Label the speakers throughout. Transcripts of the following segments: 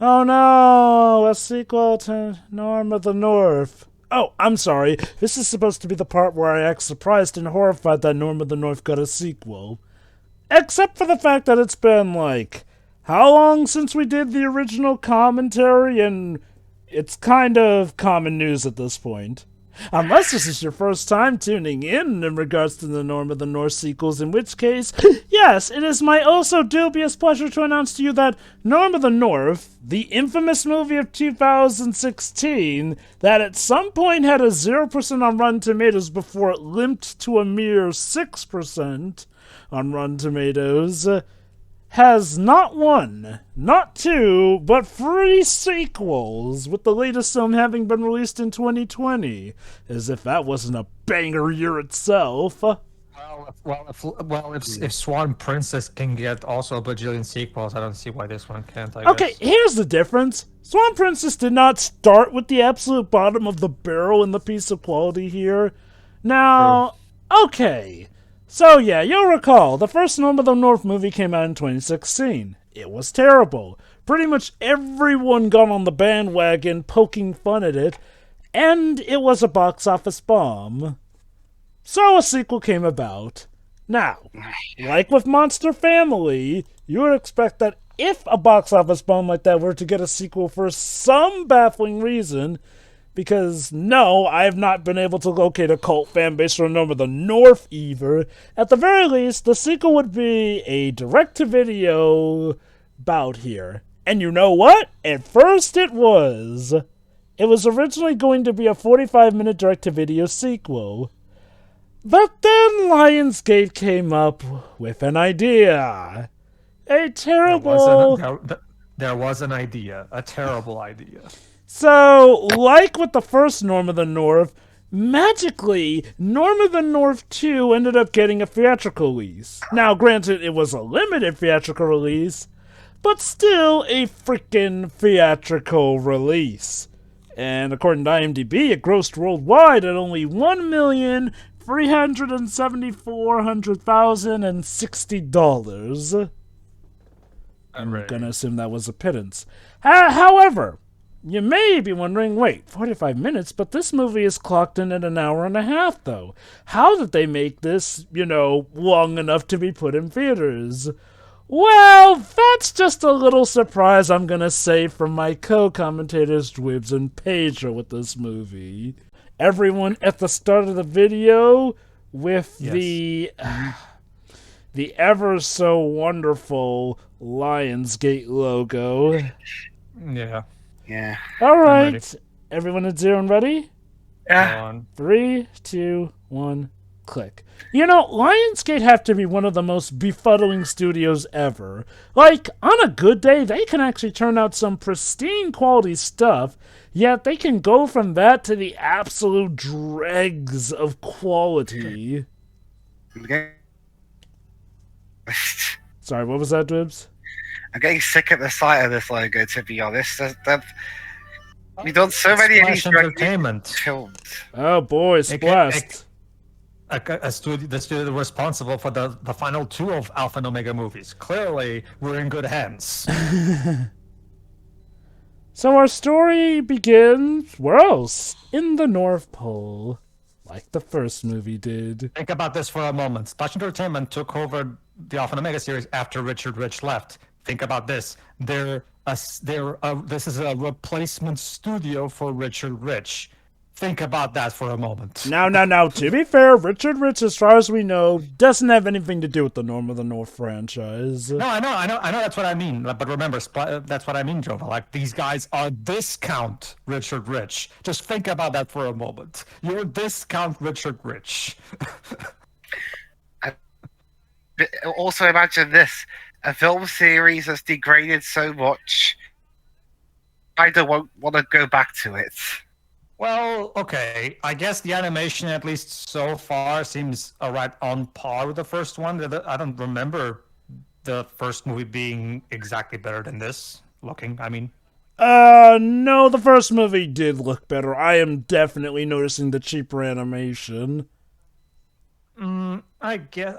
Speaker 1: Oh no, a sequel to Norm of the North. Oh, I'm sorry. This is supposed to be the part where I act surprised and horrified that Norm of the North got a sequel. Except for the fact that it's been, like, how long since we did the original commentary, and it's kind of common news at this point. Unless this is your first time tuning in regards to the Norm of the North sequels, in which case, yes, it is my also dubious pleasure to announce to you that Norm of the North, the infamous movie of 2016, that at some point had a 0% on Rotten Tomatoes before it limped to a mere 6% on Rotten Tomatoes, has not one, not two, but three sequels, with the latest film having been released in 2020. As if that wasn't a banger year itself.
Speaker 2: If Swan Princess can get also a bajillion sequels, I don't see why this one can't, I
Speaker 1: Okay,
Speaker 2: guess.
Speaker 1: here's the difference. Swan Princess did not start with the absolute bottom of the barrel in the piece of quality here.
Speaker 2: True.
Speaker 1: Now, okay. So yeah, you'll recall, the first Norm of the North movie came out in 2016. It was terrible. Pretty much everyone got on the bandwagon poking fun at it, and it was a box office bomb. So a sequel came about. Now, like with Monster Family, you would expect that if a box office bomb like that were to get a sequel for some baffling reason, because no, I have not been able to locate a cult fan base for Norm of the North either. At the very least, the sequel would be a direct-to-video bout here. And you know what? At first it was. It was originally going to be a 45-minute direct-to-video sequel. But then Lionsgate came up with an idea. A
Speaker 2: There was an
Speaker 1: terrible.
Speaker 2: there was an idea, a terrible idea.
Speaker 1: So, like with the first Norm of the North, magically, Norm of the North 2 ended up getting a theatrical release. Now, granted, it was a limited theatrical release, but still a freaking theatrical release. And according to IMDb, it grossed worldwide at only 1,374,160 dollars. I'm
Speaker 2: Hooray.
Speaker 1: gonna assume that was a pittance. However, you may be wondering, wait, 45 minutes, but this movie is clocked in at an hour and a half, though. How did they make this, long enough to be put in theaters? Well, that's just a little surprise I'm gonna save from my co-commentators Dwibs and Pedro with this movie. Everyone at the start of the video with
Speaker 2: Yes.
Speaker 1: the ever so wonderful Lionsgate logo.
Speaker 2: Yeah.
Speaker 3: Yeah.
Speaker 1: All
Speaker 2: I'm ready.
Speaker 1: right, everyone at zero and ready?
Speaker 2: Go
Speaker 3: Yeah.
Speaker 2: on.
Speaker 1: 3, 2, 1, click. Lionsgate have to be one of the most befuddling studios ever. Like, on a good day, they can actually turn out some pristine quality stuff, yet they can go from that to the absolute dregs of quality.
Speaker 3: I'm getting,
Speaker 1: Sorry, what was that, Dibs?
Speaker 3: I'm getting sick at the sight of this logo, to be honest. We've done so many of these
Speaker 2: Splash Entertainment.
Speaker 3: films.
Speaker 1: Oh boy,
Speaker 2: It can-
Speaker 1: Splashed.
Speaker 2: the studio responsible for the final two of Alpha and Omega movies. Clearly, we're in good hands.
Speaker 1: So our story begins, where else? In the North Pole, like the first movie did.
Speaker 2: Think about this for a moment. Splash Entertainment took over the Alpha and Omega series after Richard Rich left. Think about this. This is a replacement studio for Richard Rich. Think about that for a moment.
Speaker 1: Now, to be fair, Richard Rich, as far as we know, doesn't have anything to do with the Norm of the North franchise.
Speaker 2: No, I know. That's what I mean. But remember, that's what I mean, Jova. Like, these guys are discount Richard Rich. Just think about that for a moment. You're discount Richard Rich.
Speaker 3: But also, imagine this: a film series that's degraded so much, I don't want to go back to it.
Speaker 2: Well, okay. I guess the animation, at least so far, seems right on par with the first one. I don't remember the first movie being exactly better than this. Looking, I mean.
Speaker 1: No, the first movie did look better. I am definitely noticing the cheaper animation.
Speaker 2: I guess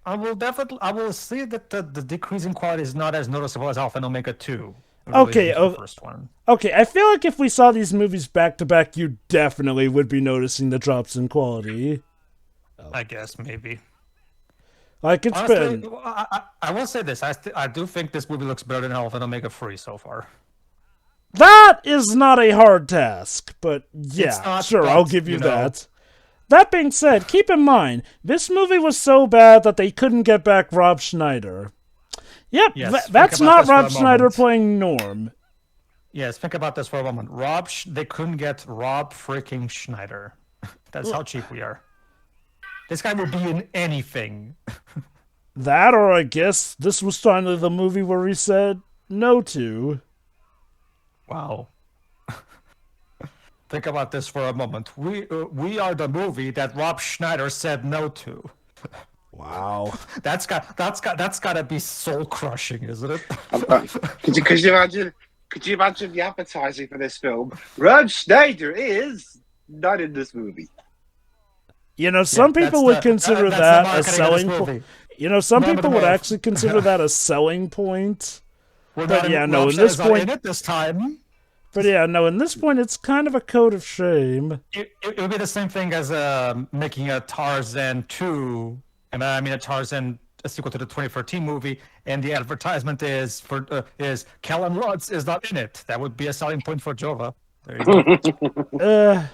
Speaker 2: I will see that the decrease in quality is not as noticeable as Alpha and Omega 2.
Speaker 1: Okay,
Speaker 2: the first one.
Speaker 1: Okay, I feel like if we saw these movies back to back, you definitely would be noticing the drops in quality.
Speaker 2: I guess maybe.
Speaker 1: Like it's
Speaker 2: Honestly,
Speaker 1: been.
Speaker 2: I will say this: I do think this movie looks better than Elephant Omega 3 so far.
Speaker 1: That is not a hard task, but yeah,
Speaker 2: It's not,
Speaker 1: sure,
Speaker 2: but,
Speaker 1: I'll give you
Speaker 2: you know.
Speaker 1: that. That being said, keep in mind, this movie was so bad that they couldn't get back Rob Schneider. Yep,
Speaker 2: Yes, think
Speaker 1: that's
Speaker 2: about
Speaker 1: not
Speaker 2: this for
Speaker 1: Rob
Speaker 2: a
Speaker 1: Schneider
Speaker 2: moment.
Speaker 1: playing Norm.
Speaker 2: Yes, think about this for a moment. They couldn't get Rob freaking Schneider. That's how cheap we are. This guy will be in anything.
Speaker 1: That, or I guess this was finally the movie where he said no to.
Speaker 2: Wow. Think about this for a moment. We are the movie that Rob Schneider said no to.
Speaker 1: Wow.
Speaker 2: That's gotta be soul crushing, isn't it?
Speaker 3: Could you imagine? Could you imagine the advertising for this film? Rob Schneider is not in this movie.
Speaker 1: You know, some people would consider that a selling point. You know, some people would actually consider that a selling point. But yeah, no, in this point,
Speaker 2: in it this time.
Speaker 1: But yeah, no, in this point, it's kind of a code of shame.
Speaker 2: It would be the same thing as making a Tarzan 2, and I mean a sequel to the 2013 movie, and the advertisement is Callum Lutz is not in it. That would be a selling point for Jova. There you go.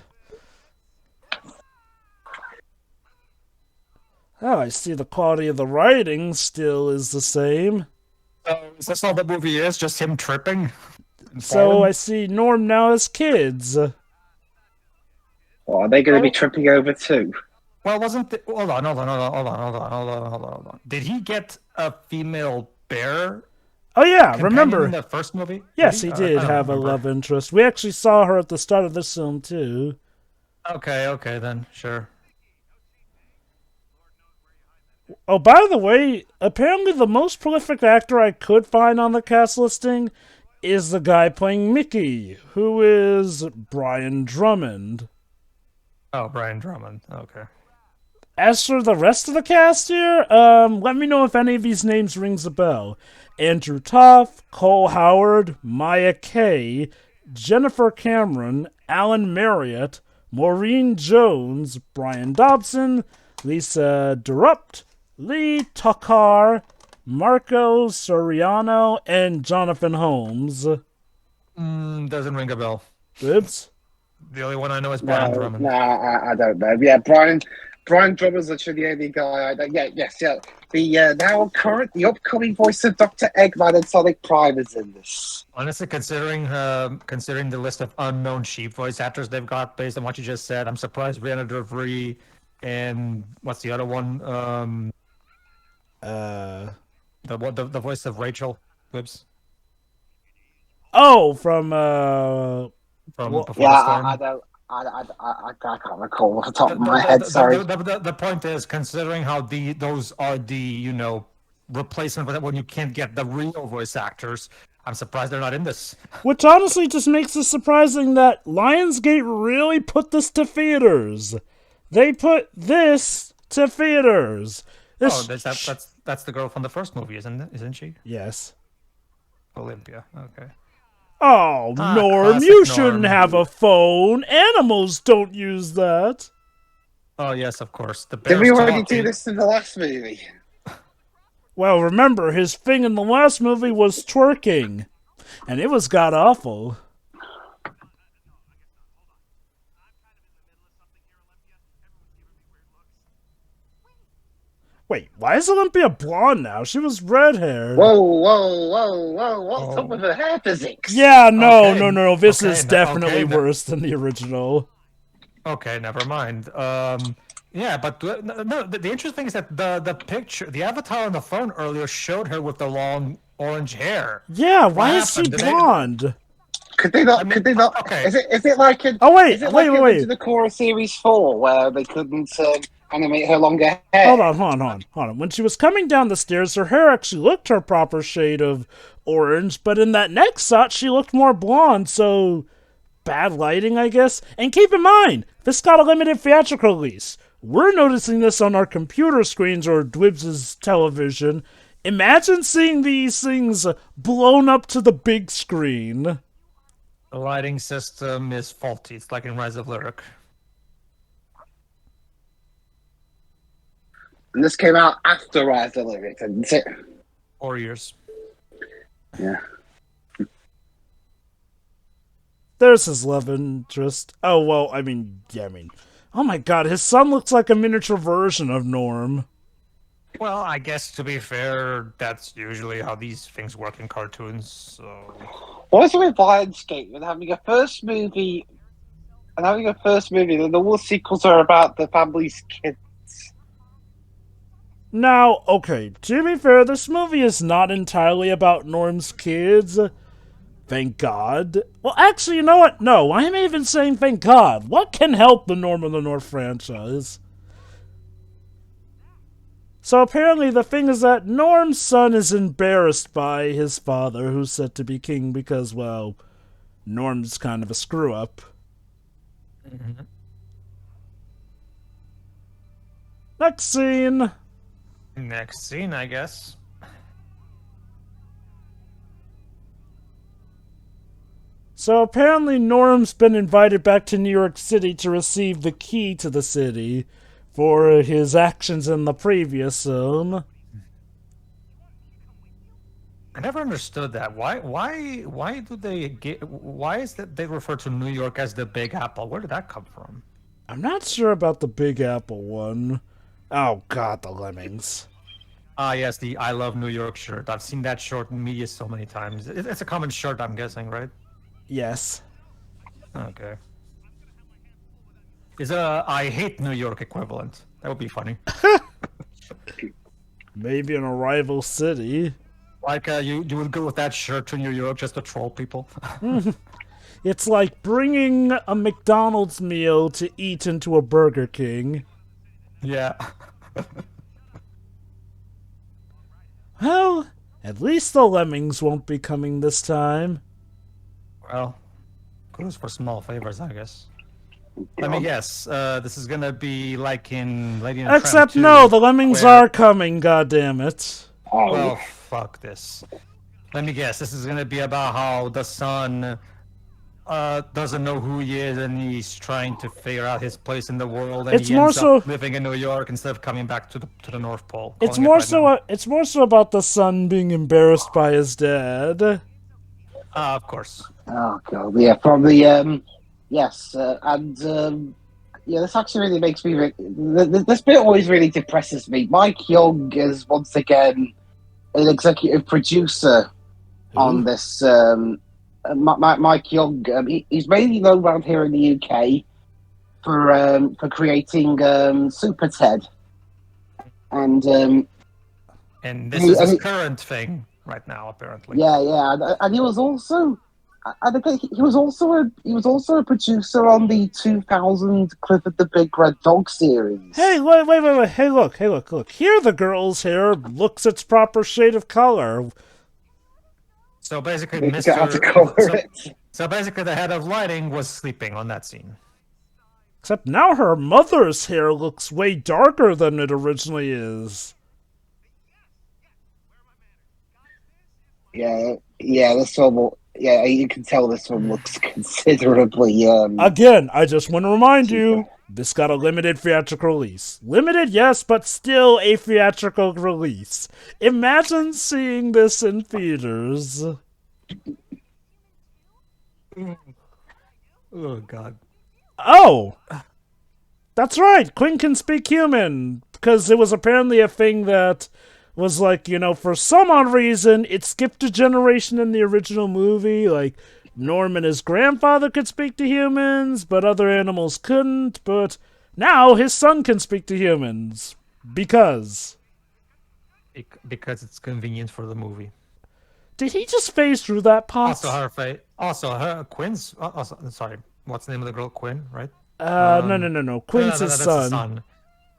Speaker 1: Oh, I see the quality of the writing still is the same.
Speaker 2: Is this all the movie is? Just him tripping?
Speaker 1: So I see Norm now has kids.
Speaker 3: Oh, are they going to be tripping over too?
Speaker 2: Well, hold on. Did he get a female bear?
Speaker 1: Oh yeah,
Speaker 2: companion
Speaker 1: remember
Speaker 2: in the first movie?
Speaker 1: Yes, he did have a love interest. We actually saw her at the start of this film too.
Speaker 2: Okay, then sure.
Speaker 1: Oh, by the way, apparently the most prolific actor I could find on the cast listing is the guy playing Mickey, who is Brian Drummond.
Speaker 2: Oh, Brian Drummond. Okay.
Speaker 1: As for the rest of the cast here, let me know if any of these names rings a bell. Andrew Toff, Cole Howard, Maya Kay, Jennifer Cameron, Alan Marriott, Maureen Jones, Brian Dobson, Lisa Durupt, Lee Tuckar, Marco Soriano, and Jonathan Holmes.
Speaker 2: Doesn't ring a bell.
Speaker 1: Oops.
Speaker 2: The only one I know is Brian Drummond.
Speaker 3: No, I don't know. Yeah, Brian Drummond's literally the only guy I know. The upcoming voice of Dr. Eggman and Sonic Prime is in this.
Speaker 2: Honestly, considering the list of unknown sheep voice actors they've got based on what you just said, I'm surprised Brianna DeVry and what's the other one? The voice of Rachel Wibbs.
Speaker 1: Oh, from
Speaker 2: Before the Storm.
Speaker 3: I can't recall off the top of my head. Sorry.
Speaker 2: The point is, considering how those are the replacement when you can't get the real voice actors, I'm surprised they're not in this.
Speaker 1: Which honestly just makes it surprising that Lionsgate really put this to theaters. They put this to theaters.
Speaker 2: That's the girl from the first movie, isn't she?
Speaker 1: Yes.
Speaker 2: Olympia. Okay.
Speaker 1: Oh, Norm, you shouldn't
Speaker 2: Norm.
Speaker 1: have a phone. Animals don't use that.
Speaker 2: Oh yes, of course. The
Speaker 3: Did we
Speaker 2: bear's
Speaker 3: already
Speaker 2: talking.
Speaker 3: do this in the last movie?
Speaker 1: Well, remember, his thing in the last movie was twerking. And it was god-awful. Wait, why is Olympia blonde now? She was red-haired.
Speaker 3: Whoa. What's up with her hair physics?
Speaker 1: Yeah, no. This
Speaker 2: Okay,
Speaker 1: is definitely
Speaker 2: okay,
Speaker 1: worse than the original.
Speaker 2: Okay, never mind. Yeah, but no. The interesting thing is that the picture, the avatar on the phone earlier showed her with the long orange hair.
Speaker 1: Yeah, why is she
Speaker 2: happened?
Speaker 1: blonde?
Speaker 3: Could they not?
Speaker 2: Okay.
Speaker 3: Is it like in?
Speaker 1: Oh, wait,
Speaker 3: Is it
Speaker 1: wait.
Speaker 3: into the Korra series 4 where they couldn't animate her longer hair?
Speaker 1: Hold on. When she was coming down the stairs, her hair actually looked her proper shade of orange, but in that next shot, she looked more blonde, so bad lighting, I guess. And keep in mind, this got a limited theatrical release. We're noticing this on our computer screens or Dwibs' television. Imagine seeing these things blown up to the big screen.
Speaker 2: The lighting system is faulty. It's like in Rise of Lyric.
Speaker 3: And this came out after Rise of Lyric, didn't it?
Speaker 2: 4 years.
Speaker 3: Yeah.
Speaker 1: There's his love interest. Oh, well, oh my god, his son looks like a miniature version of Norm.
Speaker 2: Well, I guess to be fair, that's usually how these things work in cartoons. So
Speaker 3: What's with Lionsgate and having a first movie, then all the sequels are about the family's kids?
Speaker 1: Now, okay, to be fair, this movie is not entirely about Norm's kids. Thank God. Well, actually, you know what? No, why am I even saying thank God? What can help the Norm of the North franchise? So apparently the thing is that Norm's son is embarrassed by his father, who's set to be king, because, well, Norm's kind of a screw-up.
Speaker 2: Mhm.
Speaker 1: Next scene.
Speaker 2: Next scene, I guess.
Speaker 1: So apparently Norm's been invited back to New York City to receive the key to the city for his actions in the previous film.
Speaker 2: I never understood that. Why do they get? Why is that they refer to New York as the Big Apple? Where did that come from?
Speaker 1: I'm not sure about the Big Apple one. Oh god, the Lemmings.
Speaker 2: Ah, yes, the I Love New York shirt. I've seen that shirt in media so many times. It's a common shirt, I'm guessing, right?
Speaker 1: Yes.
Speaker 2: Okay. Is a I Hate New York equivalent? That would be funny.
Speaker 1: Maybe in a rival city.
Speaker 2: Like you would go with that shirt to New York just to troll people.
Speaker 1: It's like bringing a McDonald's meal to eat into a Burger King.
Speaker 2: Yeah.
Speaker 1: Well, at least the Lemmings won't be coming this time.
Speaker 2: Well, clues for small favors, I guess. Let me guess. This is gonna be like in Lady and the Tramp
Speaker 1: Except
Speaker 2: 2,
Speaker 1: no, the Lemmings
Speaker 2: where-
Speaker 1: are coming, goddammit.
Speaker 3: Oh,
Speaker 2: Well, fuck this. Let me guess. This is gonna be about how the son doesn't know who he is, and he's trying to figure out his place in the world, and
Speaker 1: It's
Speaker 2: he
Speaker 1: more
Speaker 2: ends
Speaker 1: so-
Speaker 2: up living in New York instead of coming back to the North Pole.
Speaker 1: It's
Speaker 2: Calling it
Speaker 1: more
Speaker 2: right
Speaker 1: so.
Speaker 2: now.
Speaker 1: It's more so about the son being embarrassed by his dad.
Speaker 2: Of course.
Speaker 3: oh god, yeah, probably. Yes, yeah, this actually really makes me. This bit always really depresses me. Mike Young is once again an executive producer on this. Mike Young, he's mainly known around here in the UK for creating Super Ted, and
Speaker 2: And this
Speaker 3: He-
Speaker 2: is
Speaker 3: and
Speaker 2: his
Speaker 3: he-
Speaker 2: current thing right now, apparently.
Speaker 3: yeah, and he was also. I think he was also a producer on the 2000 Clifford the Big Red Dog series.
Speaker 1: Hey, wait. Hey, look. Here the girl's hair looks its proper shade of color.
Speaker 2: So basically,
Speaker 3: They forgot how to
Speaker 2: Mr.
Speaker 3: color
Speaker 2: So,
Speaker 3: it.
Speaker 2: so basically, the head of lighting was sleeping on that scene.
Speaker 1: Except now her mother's hair looks way darker than it originally is.
Speaker 3: Yeah, this one will. Yeah, you can tell this one looks considerably.
Speaker 1: Again, I just want to remind you, this got a limited theatrical release. Limited, yes, but still a theatrical release. Imagine seeing this in theaters.
Speaker 2: Oh God.
Speaker 1: Oh! That's right, Quinn can speak human, because it was apparently a thing that was like, for some odd reason, it skipped a generation in the original movie. Like, Norm and his grandfather could speak to humans, but other animals couldn't. But now his son can speak to humans. Because.
Speaker 2: Because it's convenient for the movie.
Speaker 1: Did he just phase through that pot?
Speaker 2: Also, her Quinn's. Also, sorry, what's the name of the girl? Quinn, right?
Speaker 1: No. Quinn's his
Speaker 2: that's the
Speaker 1: son.
Speaker 2: son.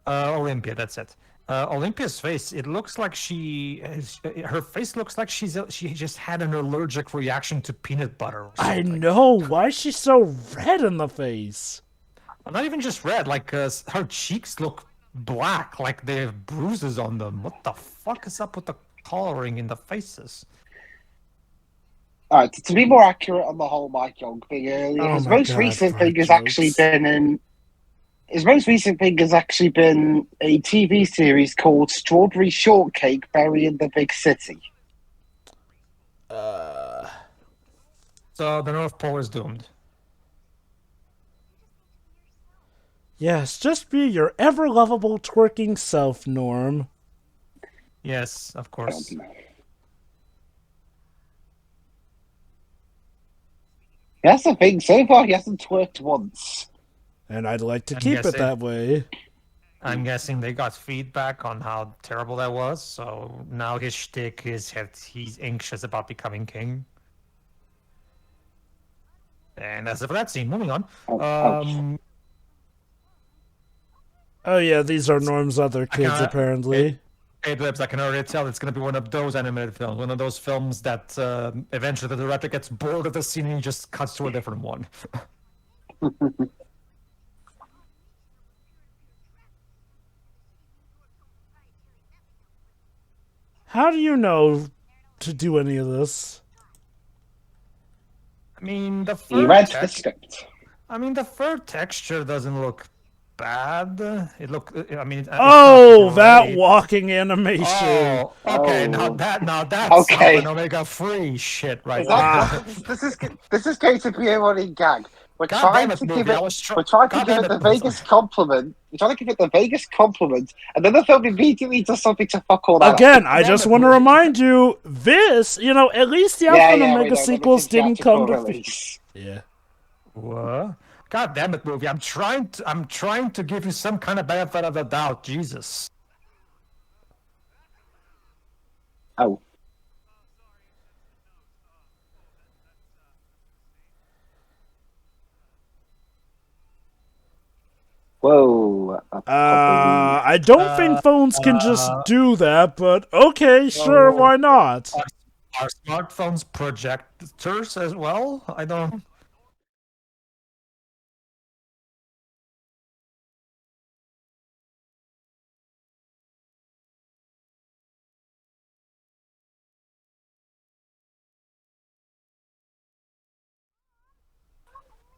Speaker 2: Olympia. That's it. Olympia's face. It looks like her face looks like she just had an allergic reaction to peanut butter. Or
Speaker 1: I
Speaker 2: something.
Speaker 1: know. Why is she so red in the face?
Speaker 2: Not even just red. Like her cheeks look black, like they have bruises on them. What the fuck is up with the coloring in the faces.
Speaker 3: All right, to be more accurate on the whole Mike Young thing earlier,
Speaker 1: Oh
Speaker 3: his
Speaker 1: my
Speaker 3: most
Speaker 1: God,
Speaker 3: recent
Speaker 1: fart
Speaker 3: thing has actually
Speaker 1: jokes.
Speaker 3: been in. His most recent thing has actually been a TV series called Strawberry Shortcake Burying the Big City.
Speaker 2: So the North Pole is doomed.
Speaker 1: Yes, just be your ever lovable twerking self, Norm.
Speaker 2: Yes, of course.
Speaker 3: That's the thing. So far, he hasn't twerked once.
Speaker 1: And I'd like to
Speaker 2: I'm
Speaker 1: keep it
Speaker 2: guessing-
Speaker 1: that way.
Speaker 2: I'm guessing they got feedback on how terrible that was, so now his shtick is that he's anxious about becoming king. And that's it for that scene. Moving on.
Speaker 1: Oh yeah, these are Norm's other kids,
Speaker 2: kinda-
Speaker 1: apparently.
Speaker 2: Hey, Libs, I can already tell it's going to be one of those animated films. One of those films that eventually the director gets bored of the scene and he just cuts to a different one.
Speaker 1: How do you know to do any of this?
Speaker 2: I mean, the
Speaker 3: He read the
Speaker 2: fur
Speaker 3: script.
Speaker 2: the fur texture doesn't look bad. It look. I mean, it's
Speaker 1: Oh,
Speaker 2: not
Speaker 1: that
Speaker 2: great.
Speaker 1: walking animation.
Speaker 2: Oh, okay.
Speaker 3: Oh.
Speaker 2: Now that's
Speaker 3: Okay.
Speaker 2: some Omega free shit right
Speaker 3: Is
Speaker 2: there.
Speaker 3: that, this is going to be a running gag. We're
Speaker 2: God
Speaker 3: trying
Speaker 2: damn it,
Speaker 3: to
Speaker 2: movie.
Speaker 3: give it.
Speaker 2: I was
Speaker 3: We're trying to
Speaker 2: God
Speaker 3: give
Speaker 2: damn
Speaker 3: it the
Speaker 2: movie.
Speaker 3: Vegas compliment. We're trying to give it the Vegas compliment, and then the film immediately does something to fuck all that up.
Speaker 1: Again, I
Speaker 2: Damn
Speaker 1: just
Speaker 2: it,
Speaker 1: want to
Speaker 2: movie.
Speaker 1: remind you, this, at least the Alpha and Omega sequels didn't come to...
Speaker 3: release.
Speaker 1: Yeah.
Speaker 2: What? God damn it, movie. I'm trying to give you some kind of benefit of the doubt. Jesus.
Speaker 3: Oh. Whoa.
Speaker 1: I don't think phones can just do that, but okay, sure, why not?
Speaker 2: Are smartphones projectors as well? I don't.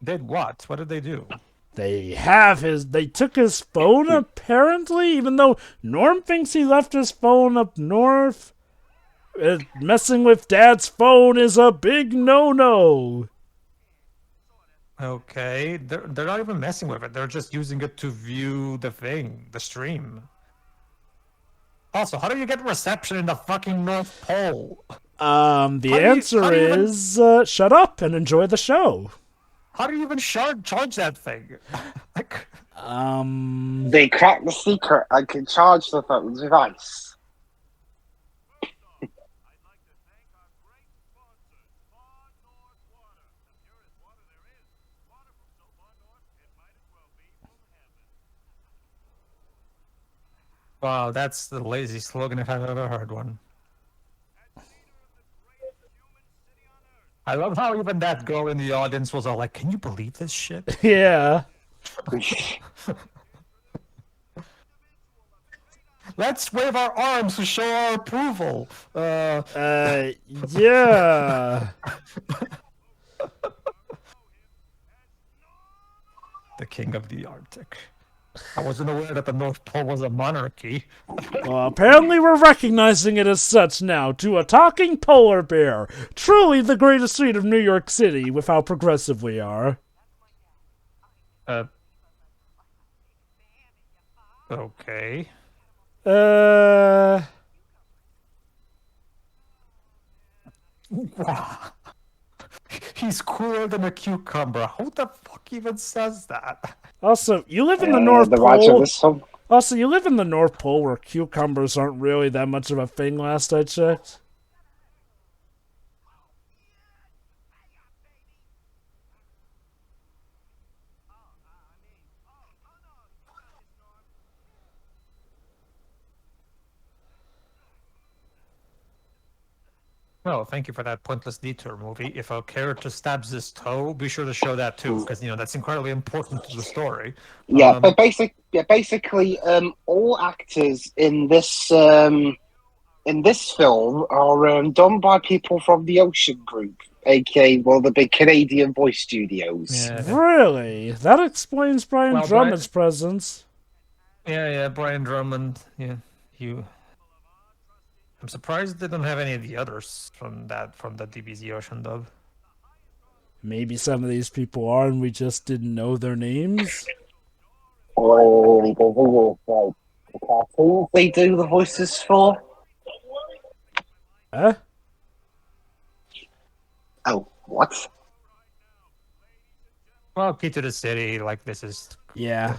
Speaker 2: Did what? What did they do?
Speaker 1: They took his phone apparently, even though Norm thinks he left his phone up north. Messing with Dad's phone is a big no-no.
Speaker 2: Okay, they're not even messing with it. They're just using it to view the stream. Also, how do you get reception in the fucking North Pole?
Speaker 1: The answer is shut up and enjoy the show.
Speaker 2: How do you even charge that thing? Like,
Speaker 3: They cracked the secret and can charge the phones with ice.
Speaker 2: wow, that's the lazy slogan if I've ever heard one. I love how even that girl in the audience was all like, "Can you believe this shit?"
Speaker 1: Yeah.
Speaker 2: Let's wave our arms to show our approval.
Speaker 1: Yeah.
Speaker 2: The king of the Arctic. I wasn't aware that the North Pole was a monarchy.
Speaker 1: Well, apparently we're recognizing it as such now, to a talking polar bear. Truly the greatest street of New York City, with how progressive we are.
Speaker 2: Okay. He's cooler than a cucumber. Who the fuck even says that?
Speaker 1: Also, you live in the North
Speaker 3: The writer of
Speaker 1: Pole.
Speaker 3: this film.
Speaker 1: Also, you live in the North Pole where cucumbers aren't really that much of a thing last I checked.
Speaker 2: Well, thank you for that pointless detour, movie. If a character stabs his toe, be sure to show that too, because that's incredibly important to the story.
Speaker 3: Yeah, but basically, all actors in this in this film are done by people from the Ocean Group, aka the big Canadian voice studios.
Speaker 2: Yeah.
Speaker 1: Really? That explains Brian
Speaker 2: Well,
Speaker 1: Drummond's presence.
Speaker 2: Yeah, Brian Drummond. Yeah, you. I'm surprised they don't have any of the others from the DBZ Ocean dub.
Speaker 1: Maybe some of these people are, and we just didn't know their names.
Speaker 3: Oh, the cartoons they do the voices for.
Speaker 1: Huh?
Speaker 3: Oh, what?
Speaker 2: Well, Key to the City, like this is.
Speaker 1: Yeah.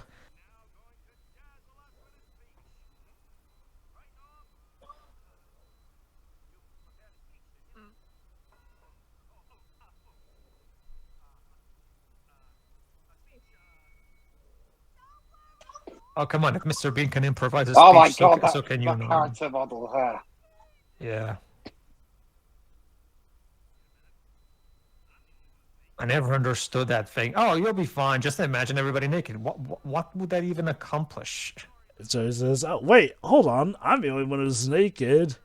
Speaker 2: Oh, come on! If Mr. Bean can improvise a
Speaker 3: Oh my
Speaker 2: speech,
Speaker 3: god,
Speaker 2: so can you,
Speaker 3: that
Speaker 2: Norm.
Speaker 3: character model, huh?
Speaker 2: Yeah. I never understood that thing. Oh, you'll be fine. Just imagine everybody naked. What would that even accomplish?
Speaker 1: So he says, oh, wait, hold on. I'm the only one who's naked.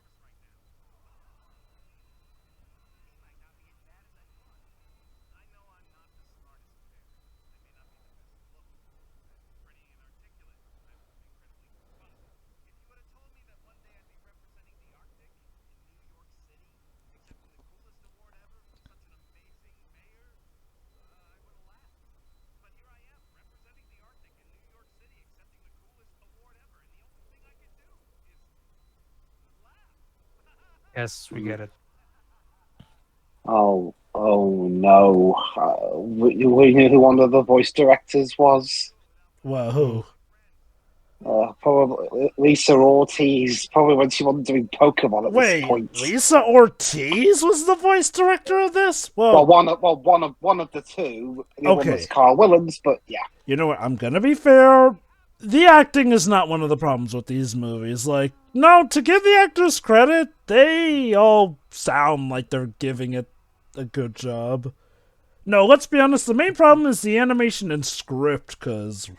Speaker 2: Yes, we get it.
Speaker 3: Oh no. We knew who one of the voice directors was.
Speaker 1: Well, who?
Speaker 3: Probably Lisa Ortiz. Probably when she wasn't doing Pokemon at this
Speaker 1: Wait,
Speaker 3: point.
Speaker 1: Lisa Ortiz was the voice director of this?
Speaker 3: Well, one of the two. The other one
Speaker 1: Okay.
Speaker 3: was Carl Willems, but yeah.
Speaker 1: You know what? I'm gonna be fair. The acting is not one of the problems with these movies. Like, no, to give the actors credit, they all sound like they're giving it a good job. No, let's be honest, the main problem is the animation and script, because...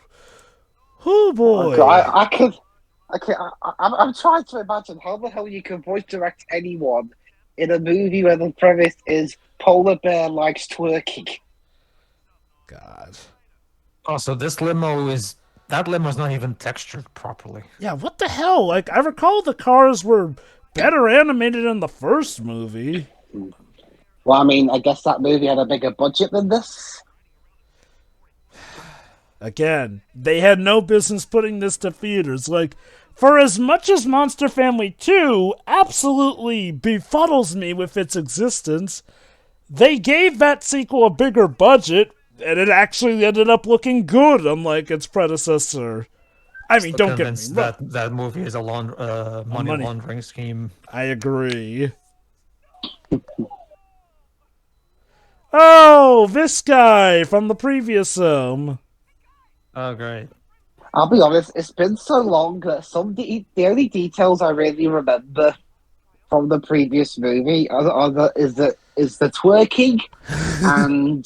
Speaker 1: Oh boy.
Speaker 3: I'm trying to imagine how the hell you can voice direct anyone in a movie where the premise is polar bear likes twerking.
Speaker 1: God.
Speaker 2: Also, this limo's not even textured properly.
Speaker 1: Yeah, what the hell? Like, I recall the cars were better animated in the first movie.
Speaker 3: Well, I mean, I guess that movie had a bigger budget than this.
Speaker 1: Again, they had no business putting this to theaters. Like, for as much as Monster Family 2 absolutely befuddles me with its existence, they gave that sequel a bigger budget, and it actually ended up looking good, unlike its predecessor. I mean, don't get me wrong.
Speaker 2: That movie is a money laundering scheme.
Speaker 1: I agree. Oh, this guy from the previous film.
Speaker 2: Oh, great.
Speaker 3: I'll be honest, it's been so long that the only details I really remember from the previous movie is the twerking and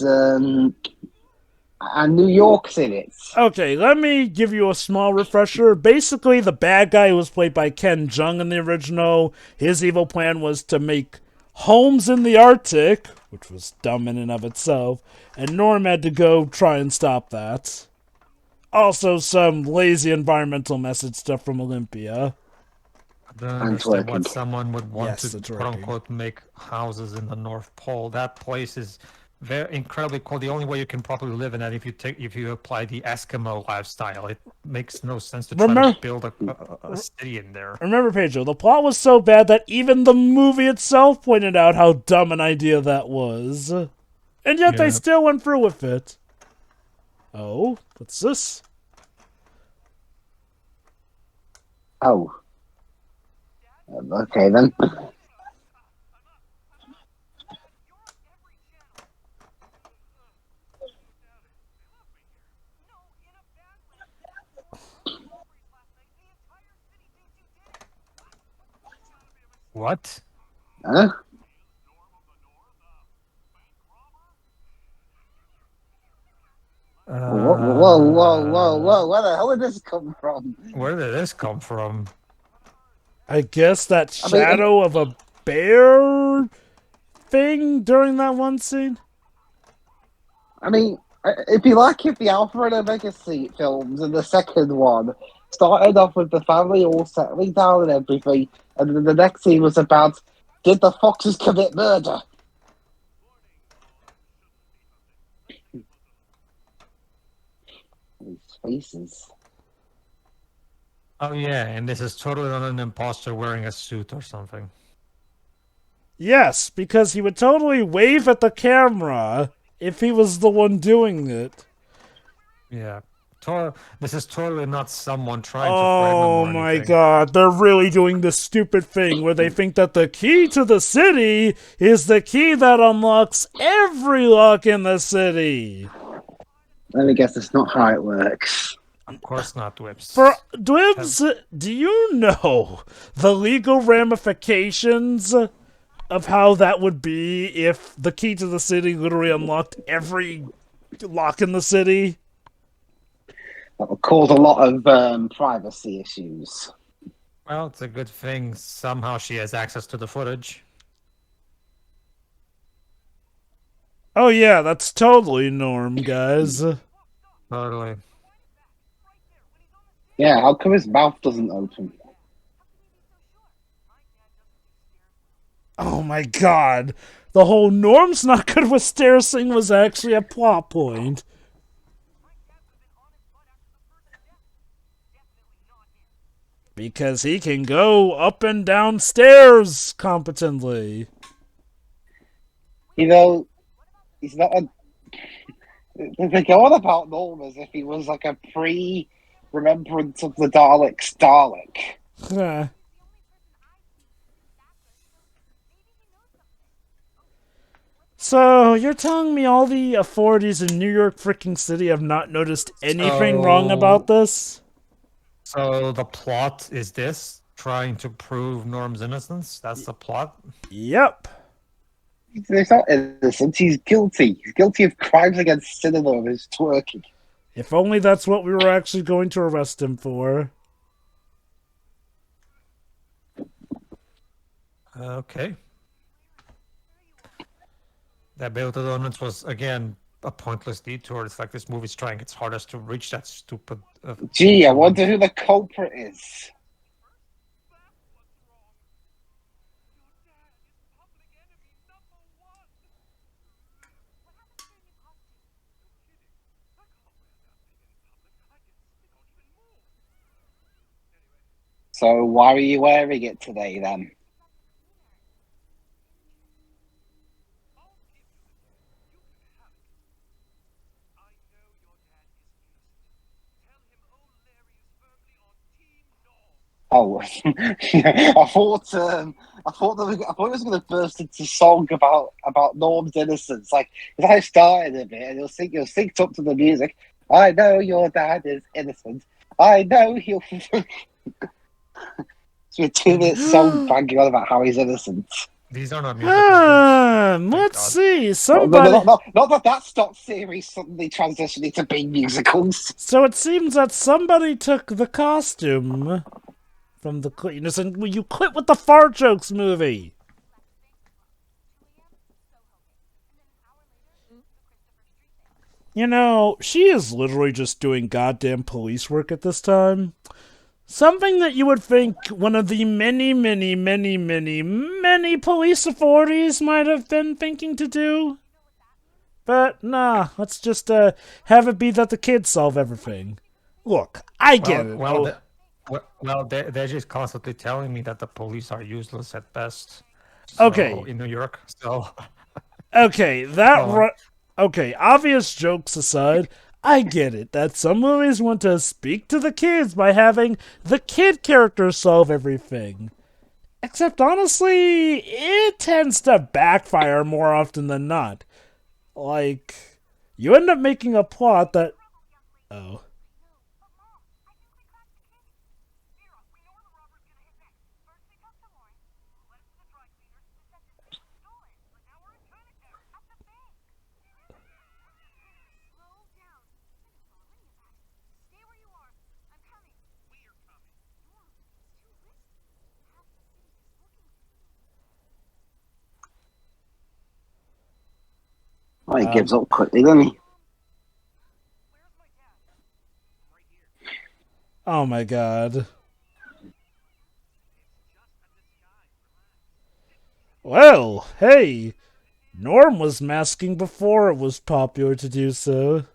Speaker 3: New York's in it.
Speaker 1: Okay, let me give you a small refresher. Basically, the bad guy was played by Ken Jeong in the original. His evil plan was to make homes in the Arctic, which was dumb in and of itself, and Norm had to go try and stop that. Also, some lazy environmental message stuff from Olympia.
Speaker 2: I don't understand what
Speaker 3: twerking.
Speaker 2: someone would want
Speaker 1: Yes,
Speaker 2: to
Speaker 1: it's
Speaker 2: quote unquote make houses in the North Pole. That place is very incredibly cold. The only way you can properly live in that if you apply the Eskimo lifestyle. It makes no sense to try to build a city in there.
Speaker 1: Remember, Pedro, the plot was so bad that even the movie itself pointed out how dumb an idea that was. And yet they still went through with it. Oh, what's this?
Speaker 3: Oh. Okay, then.
Speaker 2: What?
Speaker 3: Huh? Whoa. Where the hell did this come from?
Speaker 2: Where did this come from?
Speaker 1: I guess that
Speaker 3: I mean,
Speaker 1: shadow of a bear thing during that one scene?
Speaker 3: it'd be like if the Alpha and Omega films and the second one started off with the family all settling down and everything, and then the next scene was about, did the foxes commit murder? These faces.
Speaker 2: Oh yeah, and this is totally not an imposter wearing a suit or something.
Speaker 1: Yes, because he would totally wave at the camera if he was the one doing it.
Speaker 2: Yeah. This is totally not someone trying to frame him
Speaker 1: Oh
Speaker 2: or
Speaker 1: my
Speaker 2: anything.
Speaker 1: god, they're really doing this stupid thing where they think that the key to the city is the key that unlocks every lock in the city.
Speaker 3: Let me guess, that's not how it works.
Speaker 2: Of course not, Whips.
Speaker 1: For Dwibs, do you know the legal ramifications of how that would be if the key to the city literally unlocked every lock in the city?
Speaker 3: That will cause a lot of privacy issues.
Speaker 2: Well, it's a good thing somehow she has access to the footage.
Speaker 1: Oh yeah, that's totally Norm, guys.
Speaker 2: Totally.
Speaker 3: Yeah, how come his mouth doesn't open?
Speaker 1: Oh my god. The whole Norm's not good with stairs thing was actually a plot point. Because he can go up and down stairs competently.
Speaker 3: You know, he's not a. They go on about Norm as if he was like a pre-remembrance of the Daleks Dalek.
Speaker 1: So, you're telling me all the authorities in New York freaking City have not noticed anything wrong about this?
Speaker 2: So the plot is this? Trying to prove Norm's innocence? That's the plot?
Speaker 1: Yep.
Speaker 3: He's not innocent. He's guilty. He's guilty of crimes against cinema of his twerking.
Speaker 1: If only that's what we were actually going to arrest him for.
Speaker 2: Okay. That bit of the donuts was, again, a pointless detour. It's like this movie's trying its hardest to reach that stupid...
Speaker 3: Gee, I wonder who the culprit is. So why are you wearing it today, then? Oh, I thought it was going to burst into song about Norm's innocence. Like, as I started a bit, and you'll sync up to the music. I know your dad is innocent. I know he'll. It's a 2-minute song banging on about how he's innocent.
Speaker 2: These are not musicals.
Speaker 1: Let's
Speaker 2: God.
Speaker 1: see. Somebody.
Speaker 3: Not that stopped series suddenly transitioning to being musicals.
Speaker 1: So it seems that somebody took the costume from the cleaners and you quit with the fart jokes movie. You know, she is literally just doing goddamn police work at this time. Something that you would think one of the many, many, many, many, many police authorities might have been thinking to do. But nah, let's just have it be that the kids solve everything. Look, I get it.
Speaker 2: They're just constantly telling me that the police are useless at best.
Speaker 1: Okay.
Speaker 2: In New York, so...
Speaker 1: Okay, okay, obvious jokes aside, I get it that some movies want to speak to the kids by having the kid characters solve everything. Except honestly, it tends to backfire more often than not. Like, you end up making a plot that... Oh.
Speaker 3: He gives up quickly, doesn't he?
Speaker 1: Oh my god. Well, hey, Norm was masking before it was popular to do so.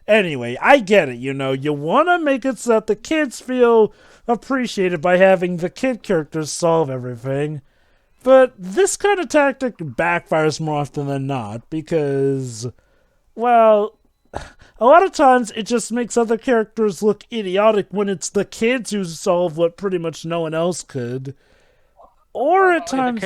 Speaker 1: Anyway, I get it, you know, you want to make it so that the kids feel appreciated by having the kid characters solve everything. But this kind of tactic backfires more often than not because, well, a lot of times it just makes other characters look idiotic when it's the kids who solve what pretty much no one else could. Or at times.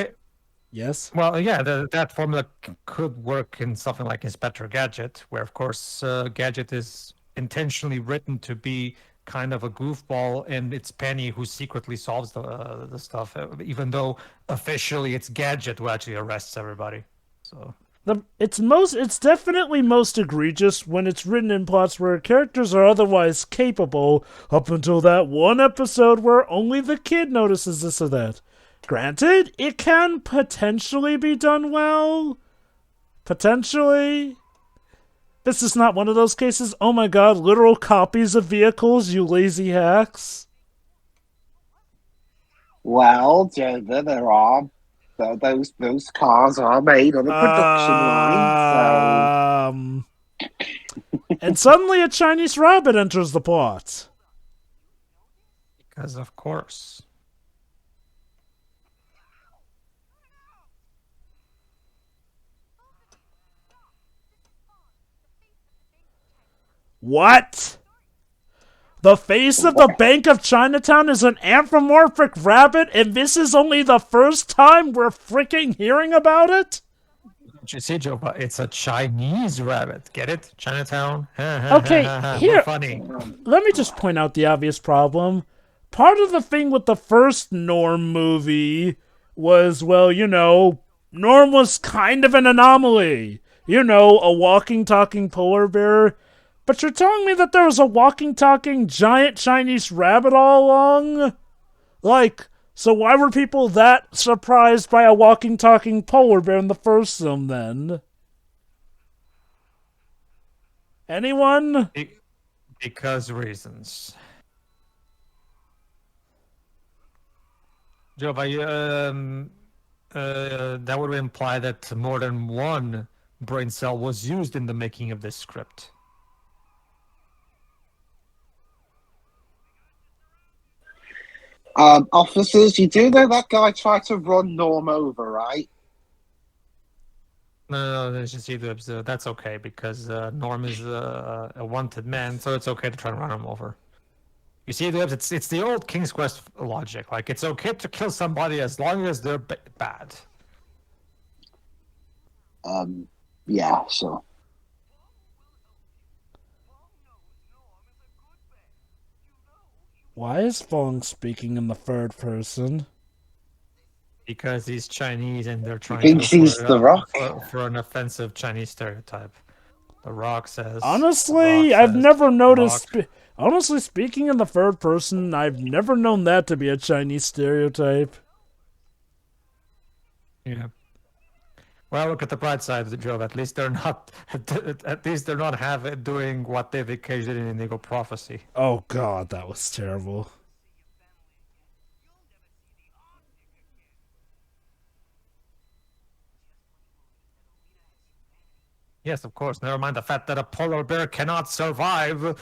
Speaker 1: Yes?
Speaker 2: Well, yeah, that formula could work in something like Inspector Gadget, where, of course, Gadget is intentionally written to be kind of a goofball, and it's Penny who secretly solves the stuff, even though officially it's Gadget who actually arrests everybody. So
Speaker 1: It's definitely most egregious when it's written in plots where characters are otherwise capable up until that one episode where only the kid notices this or that. Granted, it can potentially be done well. Potentially. This is not one of those cases. Oh my god, literal copies of vehicles, you lazy hacks.
Speaker 3: Well, Joker, there are those cars are made on a production line, so
Speaker 1: And suddenly a Chinese rabbit enters the plot.
Speaker 2: because, of course.
Speaker 1: What? The face of the Bank of Chinatown is an anthropomorphic rabbit, and this is only the first time we're freaking hearing about it?
Speaker 2: Don't you see, Joe? It's a Chinese rabbit. Get it? Chinatown.
Speaker 1: Okay, here.
Speaker 2: More funny.
Speaker 1: Let me just point out the obvious problem. Part of the thing with the first Norm movie was, well, you know, Norm was kind of an anomaly. You know, a walking, talking polar bear. But you're telling me that there was a walking, talking giant Chinese rabbit all along? Like, so why were people that surprised by a walking, talking polar bear in the first film then? Anyone?
Speaker 2: Because reasons. Joe, that would imply that more than one brain cell was used in the making of this script.
Speaker 3: officers, you do know that guy tried to run Norm over, right?
Speaker 2: No, that's okay because Norm is a wanted man, so it's okay to try to run him over. You see, it's the old King's Quest logic. Like, it's okay to kill somebody as long as they're bad.
Speaker 3: Yeah, sure.
Speaker 1: Why is Fong speaking in the third person?
Speaker 2: Because he's Chinese and they're trying
Speaker 3: Thinks
Speaker 2: to
Speaker 3: he's The Rock.
Speaker 2: for an offensive Chinese stereotype. The Rock says.
Speaker 1: Honestly, I've never noticed. Honestly, speaking in the third person, I've never known that to be a Chinese stereotype.
Speaker 2: Yeah. Well, look at the bright side of the job. At least they're not. At least they're not doing what they've occasioned in Inigo Prophecy.
Speaker 1: Oh god, that was terrible.
Speaker 2: Yes, of course. Never mind the fact that a polar bear cannot survive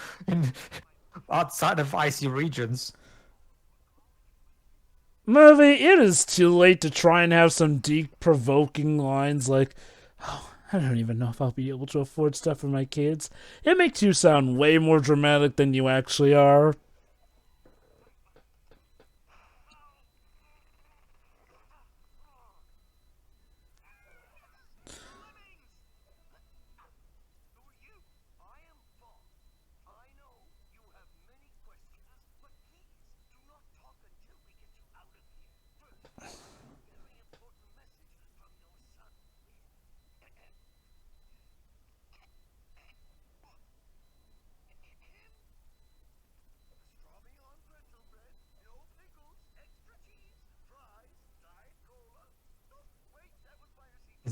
Speaker 2: outside of icy regions.
Speaker 1: Movie, it is too late to try and have some deep, provoking lines like, oh, I don't even know if I'll be able to afford stuff for my kids. It makes you sound way more dramatic than you actually are.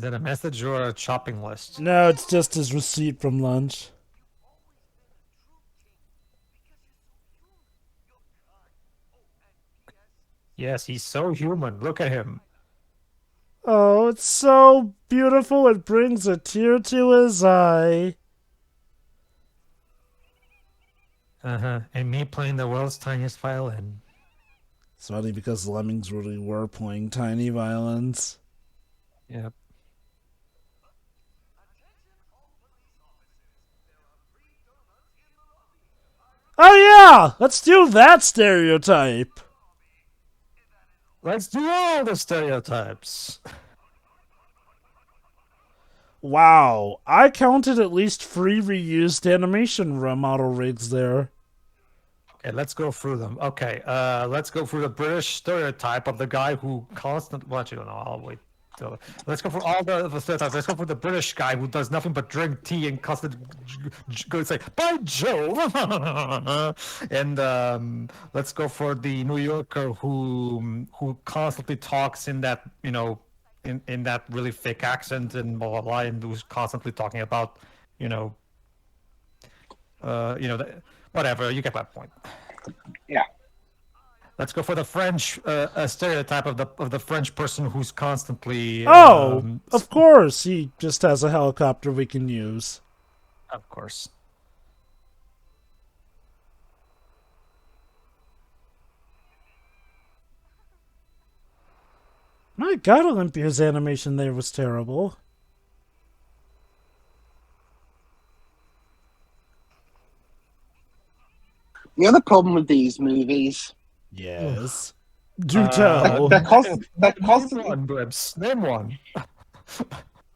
Speaker 2: that a message or a shopping list?
Speaker 1: No, it's just his receipt from lunch.
Speaker 2: Yes, he's so human. Look at him.
Speaker 1: Oh, it's so beautiful. It brings a tear to his eye.
Speaker 2: And me playing the world's tiniest violin.
Speaker 1: It's funny because the lemmings really were playing tiny violins.
Speaker 2: Yep.
Speaker 1: Oh yeah! Let's do that stereotype!
Speaker 2: Let's do all the stereotypes.
Speaker 1: Wow, I counted at least 3 reused animation model rigs there.
Speaker 2: Okay, let's go through them. Okay, let's go through the British stereotype of the guy who constantly. What you know? I'll wait. Let's go for all the stereotypes. Let's go for the British guy who does nothing but drink tea and constantly go say "By Jove," and let's go for the New Yorker who constantly talks in that in that really thick accent and blah blah blah, and who's constantly talking about whatever. You get my point.
Speaker 3: Yeah.
Speaker 2: Let's go for the French stereotype of the French person who's constantly.
Speaker 1: Of course, he just has a helicopter we can use.
Speaker 2: Of course.
Speaker 1: My God, Olympia's animation there was terrible.
Speaker 3: The other problem with these movies,
Speaker 1: Yes. Do tell.
Speaker 3: they're constantly
Speaker 2: Name one.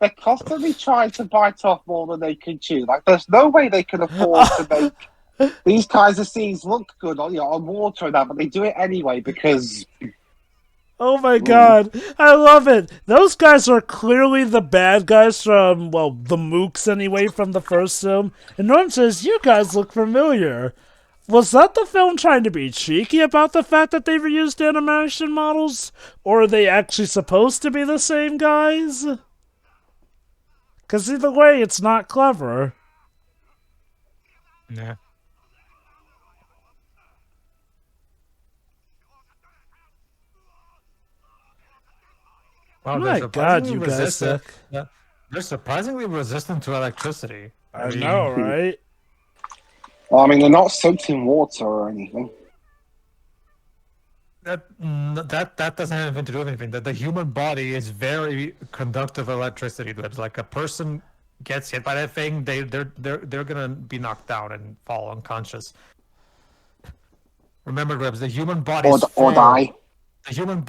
Speaker 3: they're constantly trying to bite off more than they can chew. Like, there's no way they can afford to make these kinds of scenes look good on water and that, but they do it anyway because.
Speaker 1: Oh my God, I love it. Those guys are clearly the bad guys from, well, the Mooks anyway, from the first film. And Norm says, you guys look familiar. Was that the film trying to be cheeky about the fact that they reused animation models? Or are they actually supposed to be the same guys? Because either way, it's not clever.
Speaker 2: Yeah. Wow,
Speaker 1: My God, you guys suck.
Speaker 2: They're surprisingly resistant to electricity.
Speaker 1: I know, right?
Speaker 3: Well, I mean, they're not soaked in water or anything.
Speaker 2: That doesn't have anything to do with anything. That the human body is very conductive of electricity. It's like a person gets hit by that thing, they're gonna be knocked down and fall unconscious. Remember, Rebs, the human body
Speaker 3: Or die.
Speaker 2: The human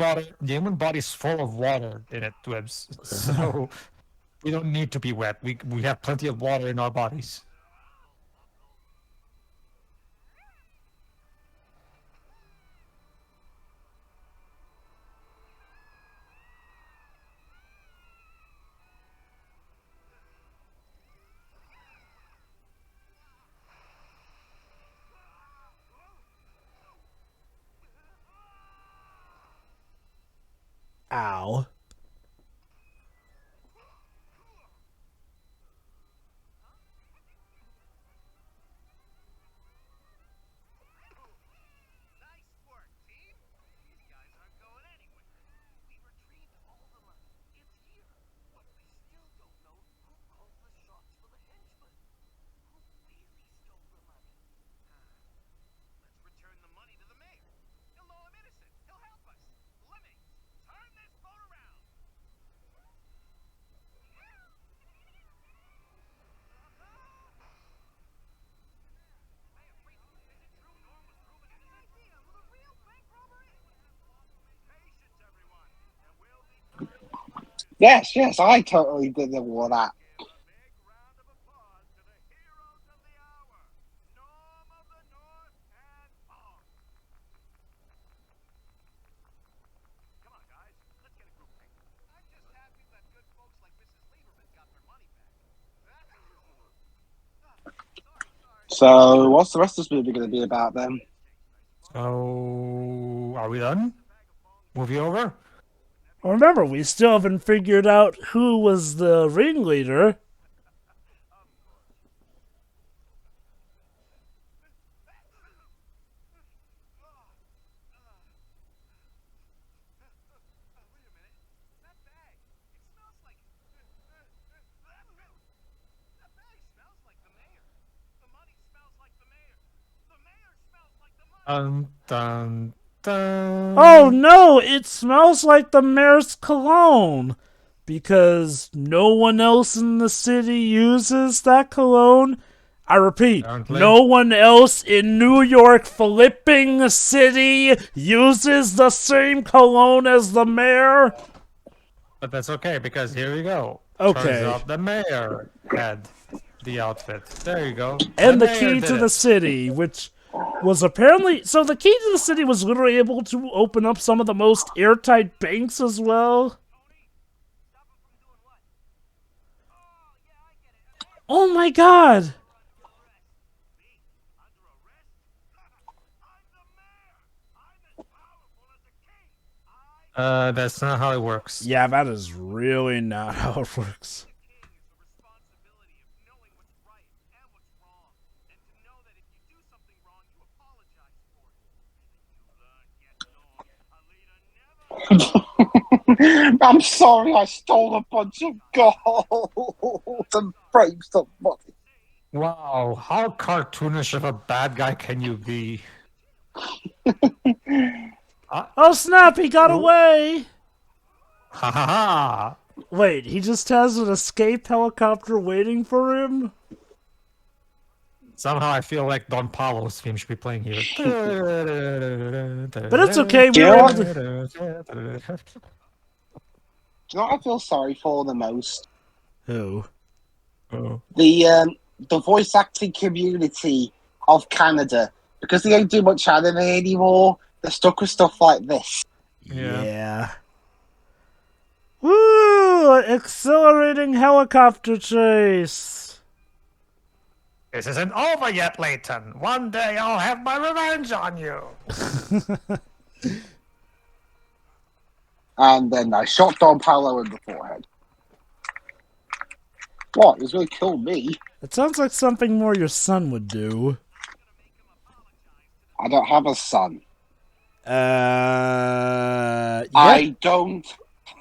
Speaker 2: body is full of water in it, Rebs. So we don't need to be wet. We have plenty of water in our bodies.
Speaker 1: Ow.
Speaker 3: Yes, I totally did all of that. So, what's the rest of this movie going to be about then?
Speaker 2: So, are we done? Movie over?
Speaker 1: Remember, we still haven't figured out who was the ringleader.
Speaker 2: Dun, dun.
Speaker 1: Oh no, it smells like the mayor's cologne. Because no one else in the city uses that cologne. I repeat,
Speaker 2: Apparently.
Speaker 1: no one else in New York flipping city uses the same cologne as the mayor.
Speaker 2: But that's okay, because here we go.
Speaker 1: Okay.
Speaker 2: Turns out the mayor had the outfit. There you go.
Speaker 1: And the
Speaker 2: mayor
Speaker 1: key
Speaker 2: did
Speaker 1: to the
Speaker 2: it.
Speaker 1: city, which was apparently... So the key to the city was literally able to open up some of the most airtight banks as well. Oh my god!
Speaker 2: That's not how it works.
Speaker 1: Yeah, that is really not how it works.
Speaker 3: I'm sorry, I stole a bunch of gold and framed somebody.
Speaker 2: Wow, how cartoonish of a bad guy can you be?
Speaker 1: Oh snap, he got away!
Speaker 2: Ha ha ha!
Speaker 1: Wait, he just has an escape helicopter waiting for him?
Speaker 2: Somehow I feel like Don Pablo's theme should be playing here.
Speaker 1: But it's okay, we
Speaker 3: You
Speaker 1: were
Speaker 3: know
Speaker 1: able
Speaker 3: what?
Speaker 1: to...
Speaker 3: Do you know what I feel sorry for the most?
Speaker 1: Who?
Speaker 2: Oh.
Speaker 3: The voice acting community of Canada, because they don't do much anime anymore. They're stuck with stuff like this.
Speaker 2: Yeah.
Speaker 1: Woo! Accelerating helicopter chase!
Speaker 2: This isn't over yet, Layton. One day I'll have my revenge on you.
Speaker 3: And then I shot Don Paolo in the forehead. What? It was going to kill me.
Speaker 1: It sounds like something more your son would do.
Speaker 3: I don't have a son.
Speaker 1: Yeah.
Speaker 3: I don't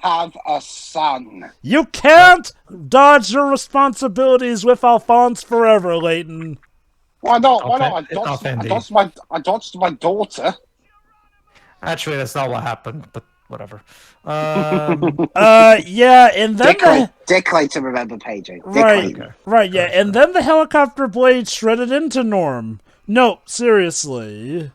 Speaker 3: have a son.
Speaker 1: You can't dodge your responsibilities with Alphonse forever, Leighton.
Speaker 3: Why not? Why not?
Speaker 2: Offending.
Speaker 3: I dodged my daughter.
Speaker 2: Actually, that's not what happened, but whatever.
Speaker 1: Yeah, and then
Speaker 3: Dick Clayton, remember paging.
Speaker 1: Right,
Speaker 2: Okay.
Speaker 1: right, yeah, and then the helicopter blade shredded into Norm. No, seriously.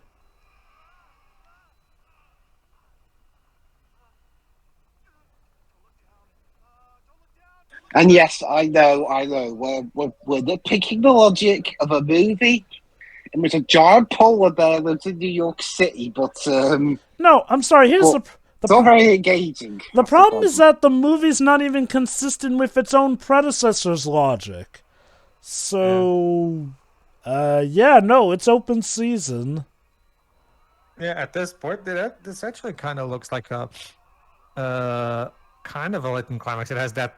Speaker 3: And yes, I know. We're nitpicking the logic of a movie in which a giant polar bear lives in New York City, but
Speaker 1: No, I'm sorry, here's
Speaker 3: Well, it's not very engaging.
Speaker 1: the problem is that the movie's not even consistent with its own predecessor's logic. So, yeah, no, it's open season.
Speaker 2: Yeah, at this point, this actually kind of looks like a kind of a Layton climax. It has that,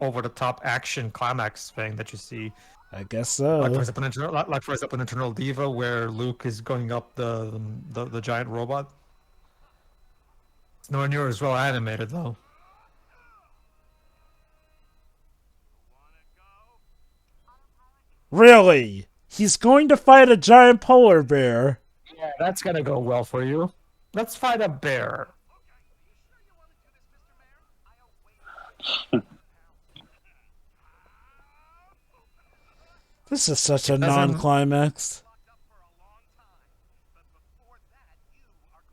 Speaker 2: over the top action climax thing that you see.
Speaker 1: I guess so.
Speaker 2: Like for example, in Eternal Diva, where Luke is going up the giant robot. It's nowhere near as well animated, though.
Speaker 1: Really? He's going to fight a giant polar bear.
Speaker 2: Yeah, that's gonna go well for you. Let's fight a bear.
Speaker 1: This is such a non-climax.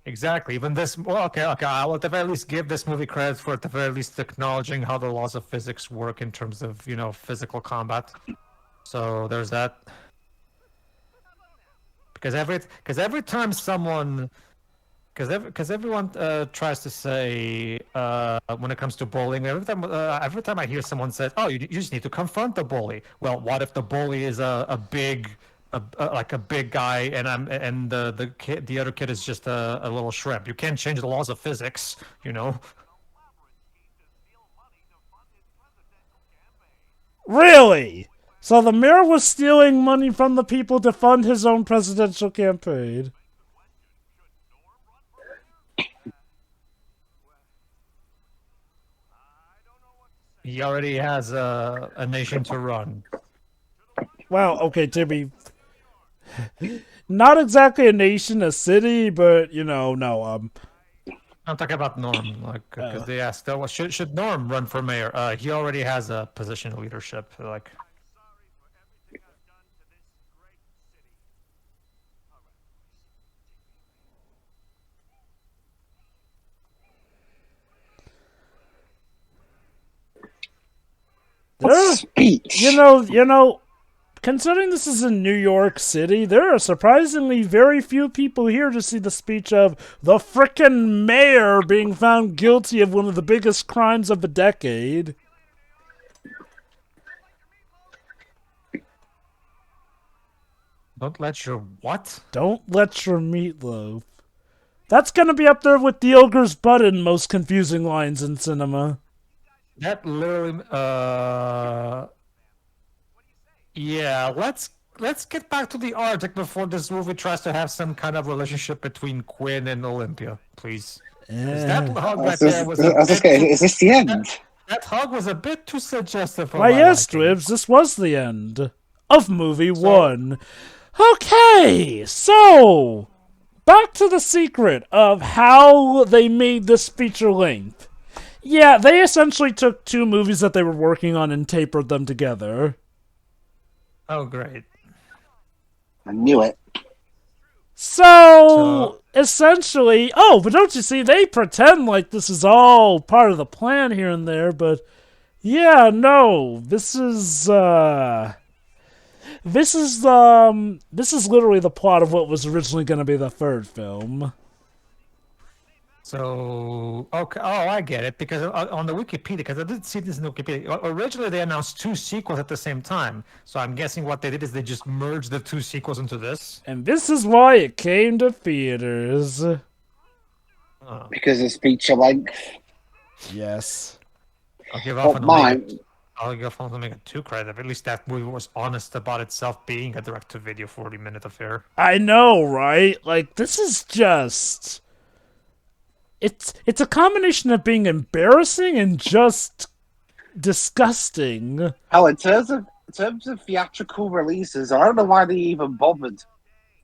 Speaker 2: Exactly. Even this. Well, okay. I will at the very least give this movie credit for at the very least acknowledging how the laws of physics work in terms of physical combat. So there's that. Because every time someone, because everyone tries to say when it comes to bullying, every time I hear someone say, "Oh, you just need to confront the bully." Well, what if the bully is a big guy, and the other kid is just a little shrimp? You can't change the laws of physics,
Speaker 1: Really? So the mayor was stealing money from the people to fund his own presidential campaign.
Speaker 2: He already has a nation to run.
Speaker 1: Well, okay, Timmy. Not exactly a nation, a city, but, no,
Speaker 2: I'm talking about Norm, like, because they asked, should Norm run for mayor? He already has a position of leadership. Like,
Speaker 3: What speech?
Speaker 1: considering this is in New York City, there are surprisingly very few people here to see the speech of the frickin' mayor being found guilty of one of the biggest crimes of the decade.
Speaker 2: don't let your what?
Speaker 1: Don't let your meatloaf. That's gonna be up there with the ogre's button most confusing lines in cinema.
Speaker 2: That literally, yeah. Let's get back to the Arctic before this movie tries to have some kind of relationship between Quinn and Olympia, please. 'Cause that hug right there was a bit
Speaker 3: Is this the end?
Speaker 2: that hug was a bit too suggestive for
Speaker 1: Why,
Speaker 2: my
Speaker 1: yes,
Speaker 2: liking.
Speaker 1: Dwibs, this was the end of movie one. Okay, so back to the secret of how they made this feature length. Yeah, they essentially took two movies that they were working on and tapered them together.
Speaker 2: Oh, great.
Speaker 3: I knew it.
Speaker 1: So essentially, but don't you see, they pretend like this is all part of the plan here and there, but yeah, no, this is literally the plot of what was originally going to be the third film.
Speaker 2: So, okay. Oh, I get it. Because on the Wikipedia, because I did see this in the Wikipedia, originally they announced two sequels at the same time. So I'm guessing what they did is they just merged the two sequels into this.
Speaker 1: And this is why it came to theaters.
Speaker 3: Because it's feature length.
Speaker 1: Yes.
Speaker 2: I'll give off
Speaker 3: But
Speaker 2: on
Speaker 3: mine.
Speaker 2: I'll give off Omega 2 credit. At least that movie was honest about itself being a direct-to-video 40-minute affair.
Speaker 1: I know, right? Like, this is just... It's a combination of being embarrassing and just disgusting.
Speaker 3: Hell, in terms of theatrical releases, I don't know why they even bothered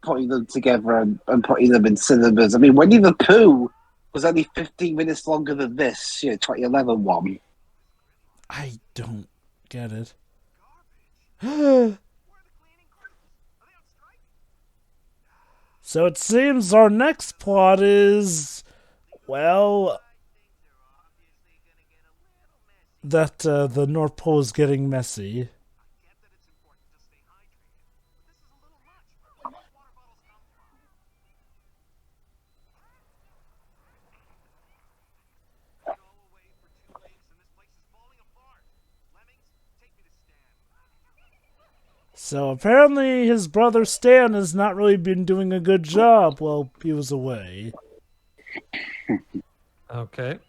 Speaker 3: putting them together and putting them in cinemas. I mean, Winnie the Pooh was only 15 minutes longer than this, 2011 one.
Speaker 1: I don't get it. So it seems our next plot is, well, that the North Pole is getting messy. So apparently his brother Stan has not really been doing a good job while he was away.
Speaker 2: Okay.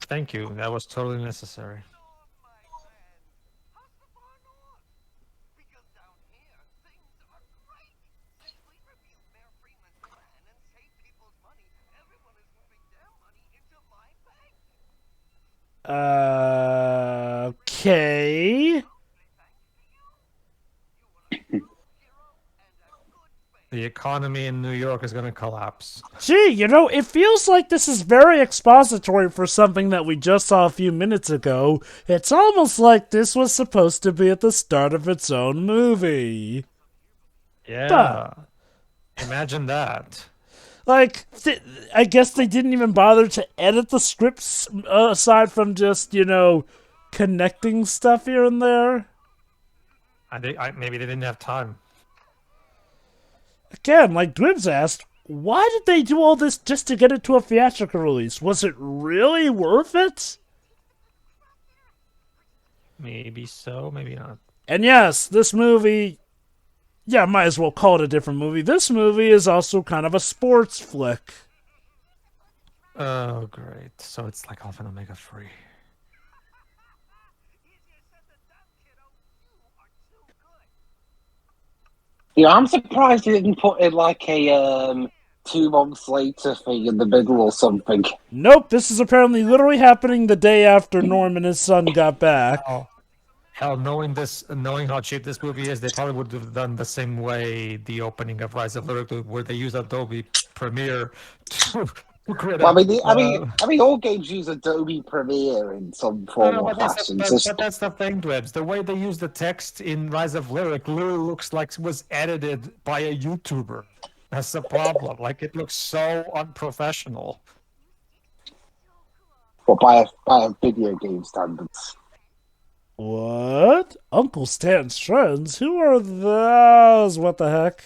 Speaker 2: Thank you. That was totally necessary.
Speaker 1: Okay.
Speaker 2: The economy in New York is going to collapse.
Speaker 1: Gee, it feels like this is very expository for something that we just saw a few minutes ago. It's almost like this was supposed to be at the start of its own movie.
Speaker 2: Yeah. Imagine that.
Speaker 1: Like, I guess they didn't even bother to edit the scripts aside from just, connecting stuff here and there.
Speaker 2: Maybe they didn't have time.
Speaker 1: Again, like Dwibs asked, why did they do all this just to get it to a theatrical release? Was it really worth it?
Speaker 2: Maybe so, maybe not.
Speaker 1: And yes, this movie Yeah, might as well call it a different movie. This movie is also kind of a sports flick.
Speaker 2: Oh, great. So it's like Alpha and Omega free.
Speaker 3: I'm surprised they didn't put in like a 2 months later thing in the middle or something.
Speaker 1: Nope, this is apparently literally happening the day after Norm and his son got back.
Speaker 2: Oh. Hell, knowing how cheap this movie is, they probably would have done the same way the opening of Rise of Lyric, where they use Adobe Premiere to create
Speaker 3: Well, I mean, all games use Adobe Premiere in some form or fashion.
Speaker 2: But that's the thing, Dwebs. The way they use the text in Rise of Lyric literally looks like it was edited by a YouTuber. That's the problem. Like, it looks so unprofessional.
Speaker 3: Well, by a video game standards.
Speaker 1: What? Uncle Stan's friends? Who are those? What the heck?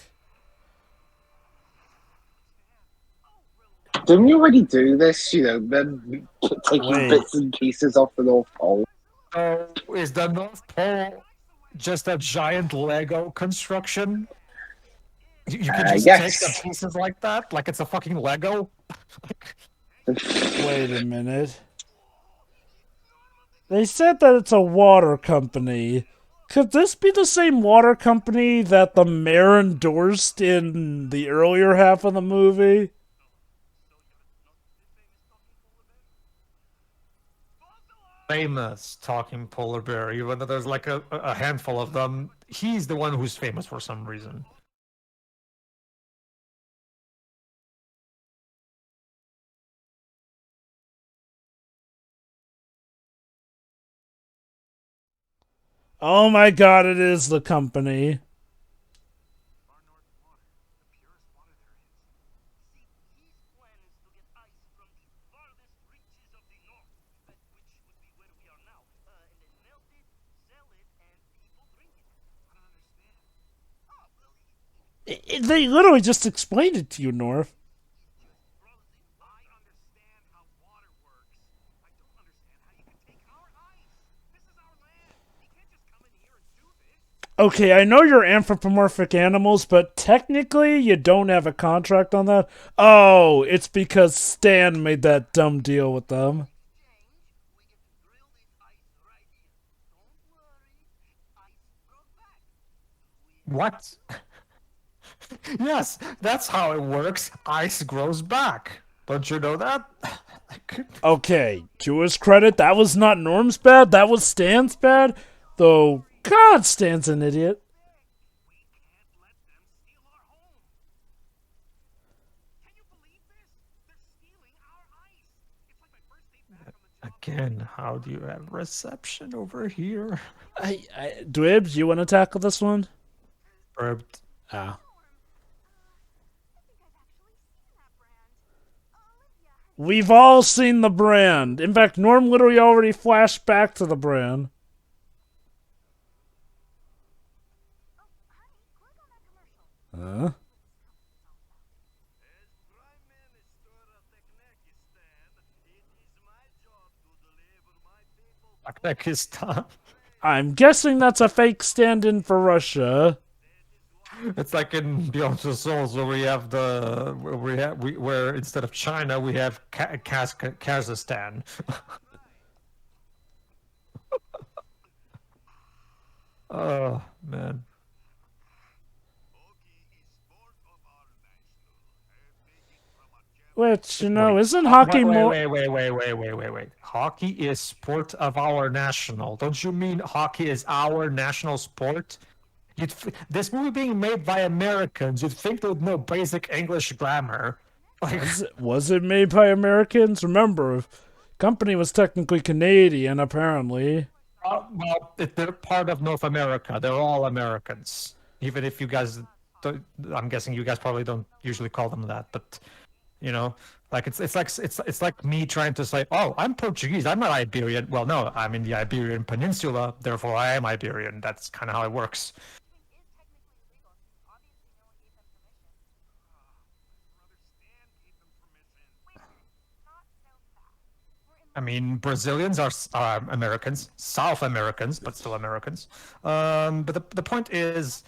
Speaker 3: Didn't you already do this? Then taking
Speaker 1: Wait.
Speaker 3: bits and pieces off the North Pole.
Speaker 2: So, is the North Pole just a giant Lego construction? You can just
Speaker 3: yes.
Speaker 2: take the pieces like that? Like it's a fucking Lego?
Speaker 1: Wait a minute. They said that it's a water company. Could this be the same water company that the mayor endorsed in the earlier half of the movie?
Speaker 2: Famous talking polar bear, even though there's like a handful of them. He's the one who's famous for some reason.
Speaker 1: Oh my god, it is the company. They literally just explained it to you, North. Okay, I know you're anthropomorphic animals, but technically you don't have a contract on that. Oh, it's because Stan made that dumb deal with them.
Speaker 2: What? Yes, that's how it works. Ice grows back. Don't you know that?
Speaker 1: Okay, to his credit, that was not Norm's bad, that was Stan's bad. Though, God, Stan's an idiot.
Speaker 2: Again, how do you have reception over here?
Speaker 1: Dwibs, you want to tackle this one?
Speaker 2: Burped.
Speaker 1: Ah. We've all seen the brand. In fact, Norm literally already flashed back to the brand. Huh?
Speaker 2: Uzbekistan.
Speaker 1: I'm guessing that's a fake stand-in for Russia.
Speaker 2: It's like in Beyond the Souls where we have where instead of China we have Kazakhstan. Oh man.
Speaker 1: Which, you know, isn't hockey more...
Speaker 2: Wait. Hockey is sport of our national. Don't you mean hockey is our national sport? This movie being made by Americans, you'd think they would know basic English grammar. Like,
Speaker 1: Was it made by Americans? Remember, company was technically Canadian, apparently.
Speaker 2: well, they're part of North America. They're all Americans. Even if you guys, I'm guessing you guys probably don't usually call them that, but you know, like it's like me trying to say, oh, I'm Portuguese. I'm not Iberian. Well, no, I'm in the Iberian Peninsula. Therefore, I am Iberian. That's kind of how it works. I mean, Brazilians are Americans, South Americans, but still Americans. But the point is,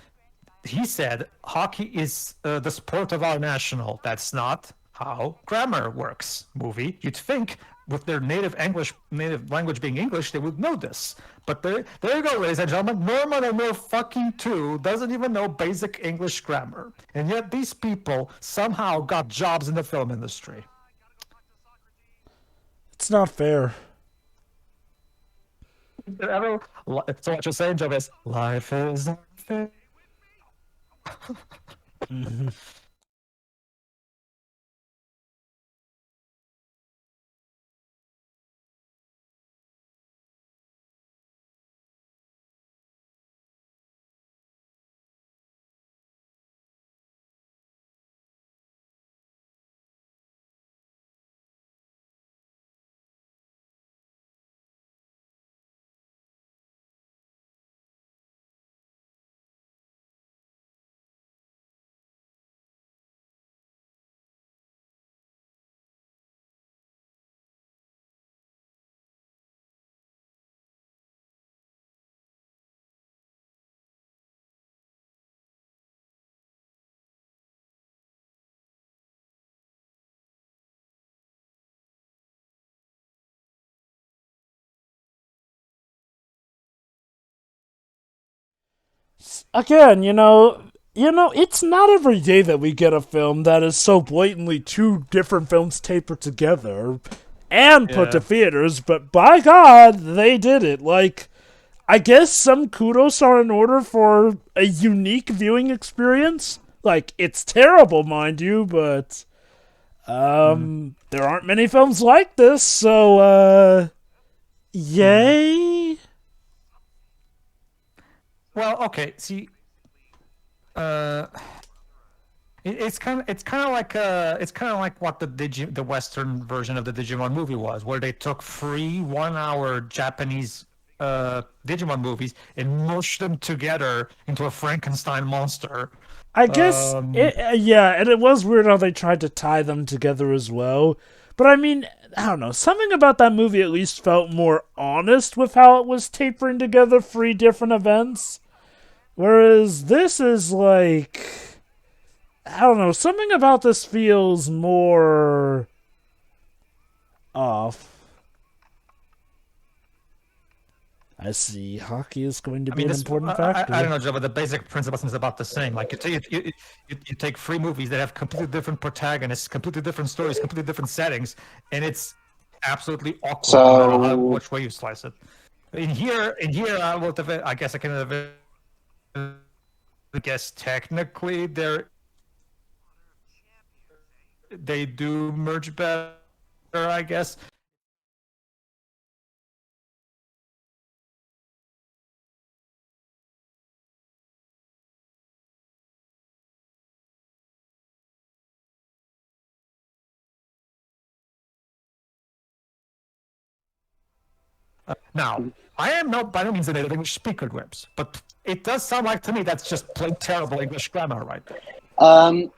Speaker 2: he said hockey is the sport of our national. That's not how grammar works. Movie. You'd think with their native language being English, they would know this. But there you go, ladies and gentlemen. Norman and North fucking 2 doesn't even know basic English grammar, and yet these people somehow got jobs in the film industry.
Speaker 1: It's not fair.
Speaker 2: So what you're saying, Joe, is life is unfair.
Speaker 1: Again, it's not every day that we get a film that is so blatantly two different films tapered together and put to theaters, but by God, they did it. Like, I guess some kudos are in order for a unique viewing experience. Like, it's terrible, mind you, but there aren't many films like this, so yay.
Speaker 2: Well, okay. See, it's kind of like what the Western version of the Digimon movie was, where they took 3 1-hour Japanese Digimon movies and mushed them together into a Frankenstein monster.
Speaker 1: I guess, and it was weird how they tried to tie them together as well. But I mean, I don't know, something about that movie at least felt more honest with how it was tapering together 3 different events. Whereas this is like, I don't know, something about this feels more off. I see. Hockey is going to be an important factor.
Speaker 2: I don't know, Joe, but the basic principle is about the same. Like you take 3 movies that have completely different protagonists, completely different stories, completely different settings, and it's absolutely awkward no matter which way you slice it. In here, I guess I can guess technically they do merge better, I guess. Now, I am by no means a native English speaker, Grips, but it does sound like to me that's just plain terrible English grammar right there.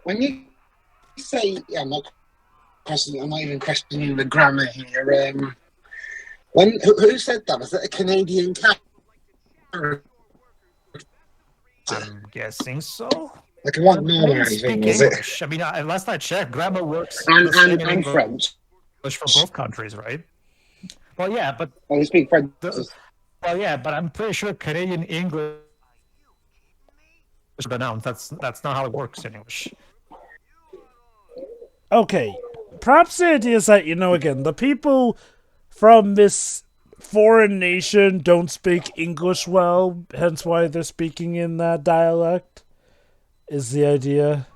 Speaker 3: When you say, I'm not even questioning the grammar here. Who said that? Was it a Canadian character?
Speaker 2: I'm guessing so.
Speaker 3: Like a one normal thing, was it?
Speaker 2: I mean, last I checked, grammar works
Speaker 3: and French.
Speaker 2: For both countries, right? Well, yeah, but
Speaker 3: you speak French.
Speaker 2: Well, yeah, but I'm pretty sure Canadian English is pronounced. That's not how it works in English.
Speaker 1: Okay, perhaps the idea is that, again, the people from this foreign nation don't speak English well, hence why they're speaking in that dialect, is the idea.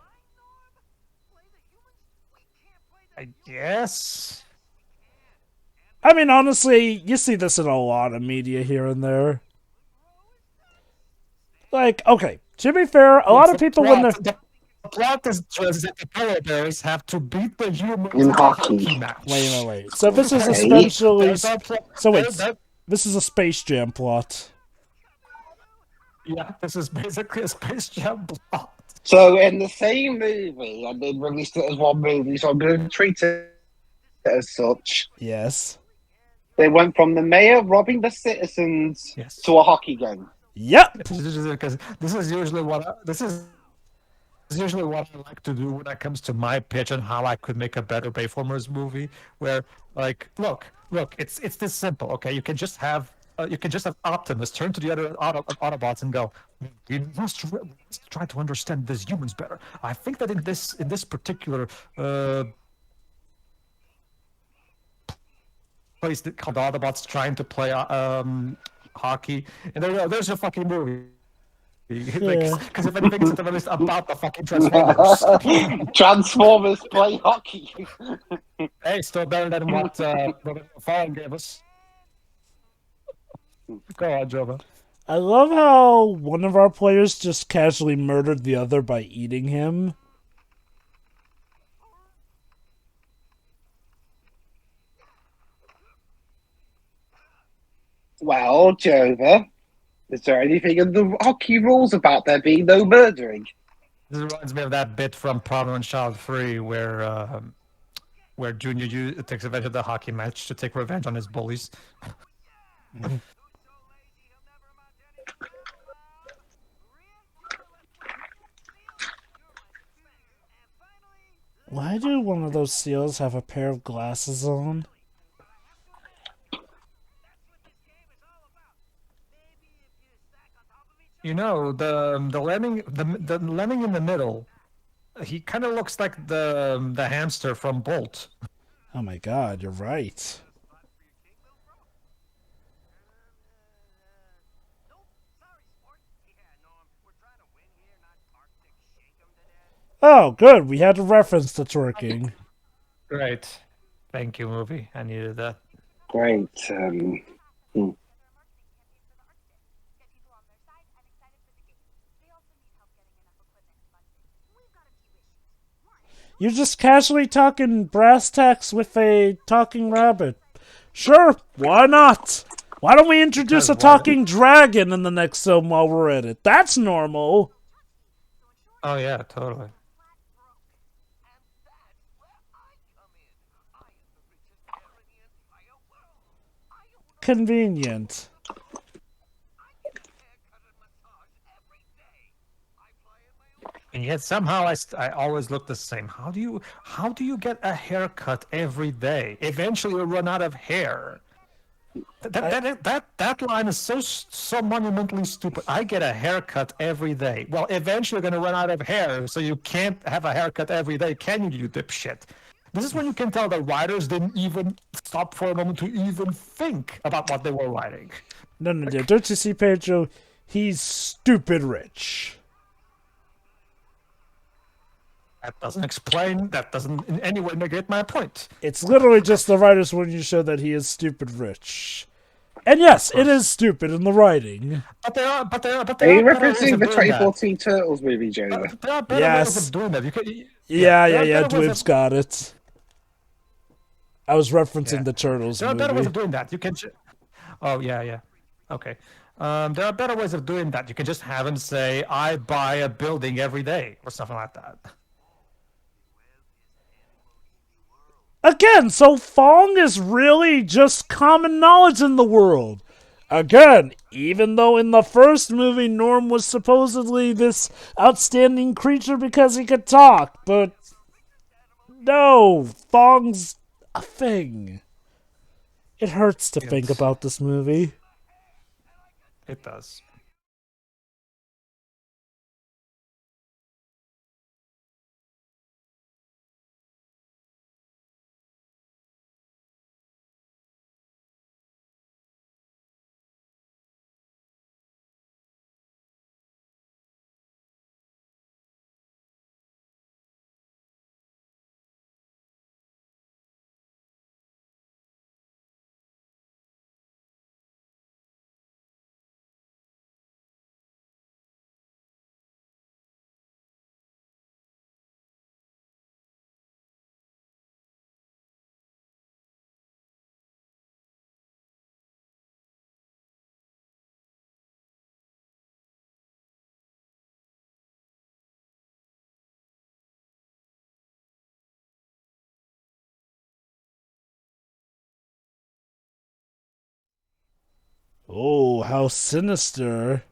Speaker 2: I guess.
Speaker 1: I mean, honestly, you see this in a lot of media here and there. Like, okay, to be fair, a lot of people when they're...
Speaker 2: The plot is just that the polar bears have to beat the humans
Speaker 3: in hockey
Speaker 2: match.
Speaker 1: Wait. So this is essentially... So wait, this is a Space Jam plot.
Speaker 2: Yeah, this is basically a Space Jam plot.
Speaker 3: So in the same movie, and they released it as one movie, so I'm going to treat it as such.
Speaker 1: Yes.
Speaker 3: They went from the mayor robbing the citizens to a hockey game.
Speaker 1: Yep.
Speaker 2: Because this is usually what I like to do when it comes to my pitch on how I could make a better Bayformers movie. Where, like, look, it's this simple. Okay, you can just have Optimus turn to the other Autobots and go, "We must try to understand these humans better. I think that in this particular place that called Autobots trying to play hockey, and there's your fucking movie."
Speaker 1: Yeah.
Speaker 2: Because if anything, it's at the least about the fucking Transformers.
Speaker 3: Transformers play hockey.
Speaker 2: Hey, still better than what Fallen gave us. Go on, Jova.
Speaker 1: I love how one of our players just casually murdered the other by eating him.
Speaker 3: Well, Jova, is there anything in the hockey rules about there being no murdering?
Speaker 2: This reminds me of that bit from Problem and Child 3 where Junior takes advantage of the hockey match to take revenge on his bullies.
Speaker 1: Why do one of those seals have a pair of glasses on?
Speaker 2: You know, the lemming in the middle, he kind of looks like the hamster from Bolt.
Speaker 1: Oh my god, you're right. Oh, good. We had a reference to twerking.
Speaker 2: Great. Thank you, movie. I needed that.
Speaker 3: Great.
Speaker 1: You're just casually talking brass tacks with a talking rabbit. Sure, why not? Why don't we introduce a talking dragon in the next film while we're at it? That's normal.
Speaker 2: Oh yeah, totally.
Speaker 1: Convenient.
Speaker 2: And yet somehow I always look the same. How do you get a haircut every day? Eventually you'll run out of hair. That line is so monumentally stupid. I get a haircut every day. Well, eventually you're gonna run out of hair, so you can't have a haircut every day, can you dipshit? This is when you can tell the writers didn't even stop for a moment to even think about what they were writing.
Speaker 1: No, don't you see, Pedro? He's stupid rich.
Speaker 2: That doesn't in any way negate my point.
Speaker 1: It's literally just the writers when you show that he is stupid rich. And yes, it is stupid in the writing.
Speaker 2: But there are
Speaker 3: Are you
Speaker 2: better ways
Speaker 3: referencing
Speaker 2: of
Speaker 3: the
Speaker 2: doing that.
Speaker 3: 2014 Turtles movie, Jova?
Speaker 2: There are better
Speaker 1: Yes.
Speaker 2: ways of doing that. You can,
Speaker 1: Yeah,
Speaker 2: there are better ways
Speaker 1: Dweeb's got it. I was referencing the Turtles
Speaker 2: There are better ways
Speaker 1: movie.
Speaker 2: of doing that. You can. Oh yeah. Okay. There are better ways of doing that. You can just have him say, "I buy a building every day" or something like that.
Speaker 1: Again, so Fong is really just common knowledge in the world. Again, even though in the first movie Norm was supposedly this outstanding creature because he could talk, but no, Fong's a thing. It hurts to think about this movie.
Speaker 2: It does.
Speaker 1: Oh, how sinister.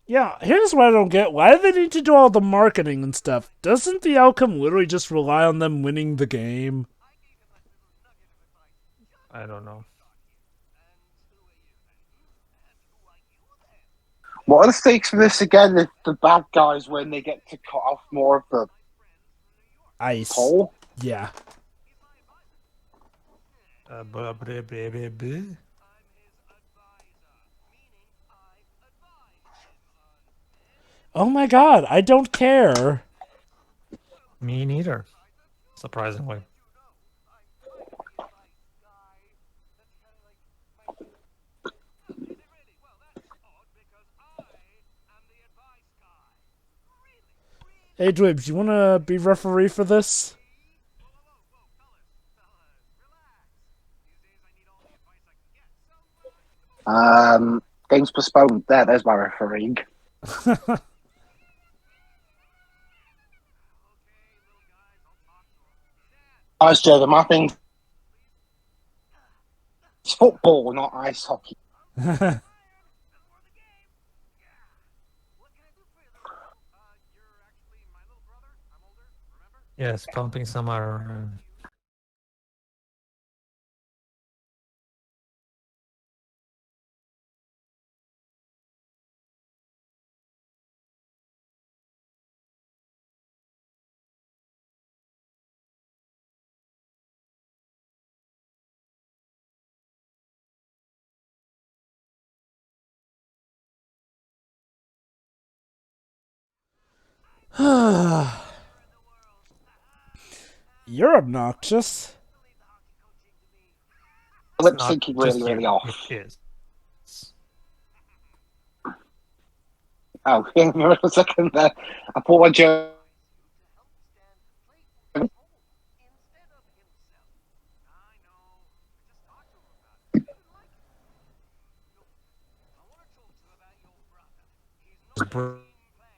Speaker 1: Yeah, here's what I don't get. Why do they need to do all the marketing and stuff? Doesn't the outcome literally just rely on them winning the game?
Speaker 2: I don't know.
Speaker 3: What are the stakes for this again if the bad guys win, they get to cut off more of the
Speaker 1: Ice.
Speaker 3: pole?
Speaker 1: Yeah.
Speaker 2: Blah, blah, blah, blah, blah.
Speaker 1: Oh my god, I don't care.
Speaker 2: Me neither, surprisingly.
Speaker 1: Hey, Dwebs, you want to be referee for this?
Speaker 3: Game's postponed. There's my refereeing. Ice Joe, the mapping. It's football, not ice hockey.
Speaker 2: Yes, pumping some iron.
Speaker 1: You're obnoxious.
Speaker 3: Lip
Speaker 2: Not
Speaker 3: syncing
Speaker 2: just
Speaker 3: really, really
Speaker 2: you,
Speaker 3: off.
Speaker 2: it is.
Speaker 3: Oh, yeah, for a second there. I thought my Joe.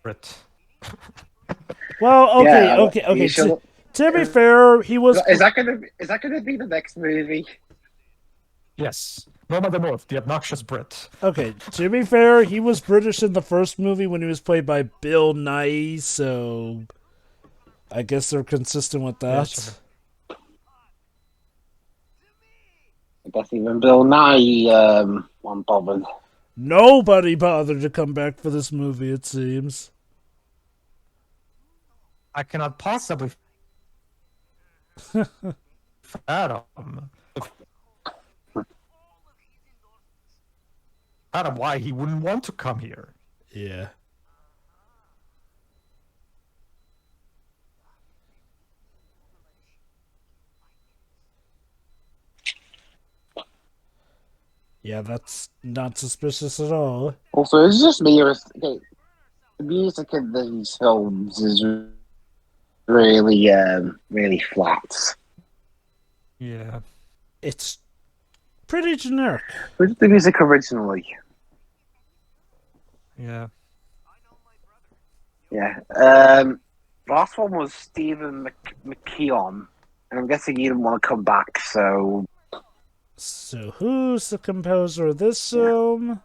Speaker 2: Brit.
Speaker 1: Well, okay,
Speaker 3: Yeah,
Speaker 1: okay.
Speaker 3: you should.
Speaker 1: To be fair, he was.
Speaker 3: Is that gonna be the next movie?
Speaker 2: Yes. Norman the North, the obnoxious Brit.
Speaker 1: Okay, to be fair, he was British in the first movie when he was played by Bill Nye, so I guess they're consistent with
Speaker 2: Yeah,
Speaker 1: that.
Speaker 2: sure.
Speaker 3: I guess even Bill Nye wasn't bothered.
Speaker 1: Nobody bothered to come back for this movie, it seems.
Speaker 2: I cannot possibly fathom. Fathom why he wouldn't want to come here.
Speaker 1: Yeah. Yeah, that's not suspicious at all.
Speaker 3: Also, it's just me. Okay, the music in these films is really, really flat.
Speaker 2: Yeah.
Speaker 1: It's pretty generic.
Speaker 3: Who did the music originally?
Speaker 2: Yeah.
Speaker 3: Yeah. Last one was Stephen McKeon, and I'm guessing he didn't want to come back, so
Speaker 1: So who's the composer of this film?